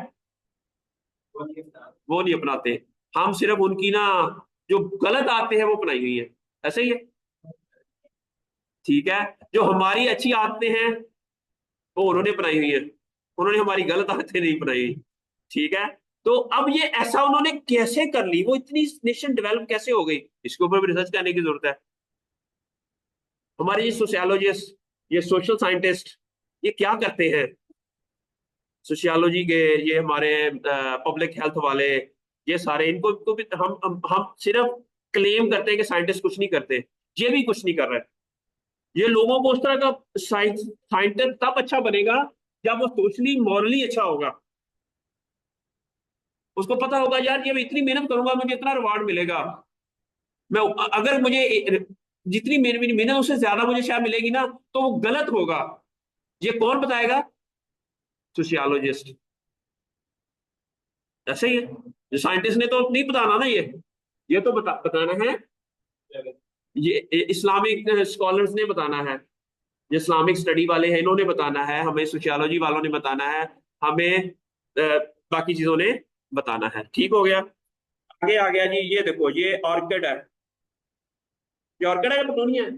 [SPEAKER 1] वो नहीं अपनाते। हम सिर्फ उनकी ना जो गलत आते हैं वो अपनाई हुई है। ऐसे ही है, ठीक है। जो हमारी अच्छी आदतें हैं वो उन्होंने अपनाई हुई है, उन्होंने हमारी गलत आदतें नहीं अपनाई हुई। ठीक है। तो अब ये ऐसा उन्होंने कैसे कर ली, वो इतनी नेशन डेवलप कैसे हो गई, इसके ऊपर भी रिसर्च करने की जरूरत है। हमारे ये सोशियोलॉजिस्ट, ये सोशल साइंटिस्ट, ये क्या करते हैं, सोशियोलॉजी के, ये हमारे पब्लिक हेल्थ वाले, ये सारे इनको भी हम सिर्फ क्लेम करते हैं कि साइंटिस्ट कुछ नहीं करते। ये भी कुछ नहीं कर रहे। ये लोगों को उस तरह का साइंटिस्ट तब अच्छा बनेगा जब वो सोशली मॉरली अच्छा होगा। उसको पता होगा यार ये मैं इतनी मेहनत करूंगा मुझे इतना रिवार्ड मिलेगा। मैं अगर मुझे जितनी मेरी मेहनत उससे ज्यादा मुझे शायद मिलेगी ना, तो वो गलत होगा। ये कौन बताएगा? सोशियोलॉजिस्ट। ऐसे ही है, जो साइंटिस्ट ने तो नहीं बताना ना, ये तो बताना है, ये इस्लामिक स्कॉलर्स ने बताना है, जो इस्लामिक स्टडी वाले हैं इन्होंने बताना है हमें, सोशियोलॉजी वालों ने बताना है हमें, बाकी चीजों ने बताना है। ठीक हो गया। आगे आ गया जी, ये देखो ये ऑर्किड है। ये ऑर्किड है, पटूनिया है।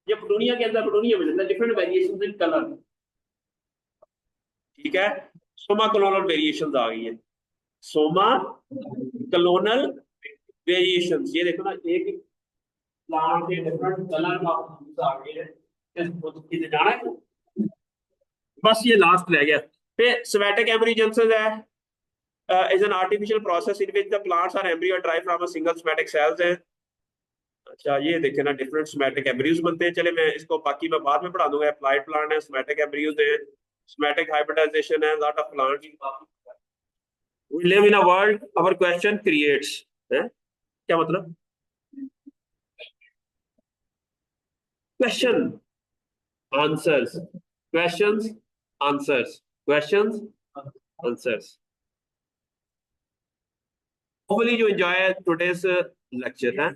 [SPEAKER 1] ये पटूनिया के अंदर, पटूनिया में डिफरेंट वेरिएशन इन कलर। ठीक है, सोमा कलोनल वेरिएशन आ गई है। सोमा कलोनल वेरिएशन, ये देखो ना, एक प्लांट के डिफरेंट कलर आ गए हैं, इसे जाना है। बस ये लास्ट रह गया। फिर सोमैटिक एमब्रियोजेनेसिस है, is an artificial process in which the plants are embryo derived from a single somatic cells है। अच्छा ये देखे ना, डिफरेंट सोमैटिक एम्ब्रियोज बनते हैं। चले, मैं इसको बाकी मैं बाद में पढ़ा दूंगा। अप्लाइड प्लांट है, सोमैटिक एम्ब्रियोज है, सोमैटिक हाइब्रिडाइजेशन है, lot of plants. We live in a world our question creates है, क्या मतलब? Question answers, questions answers, questions answers. Hopefully you enjoy today's lecture.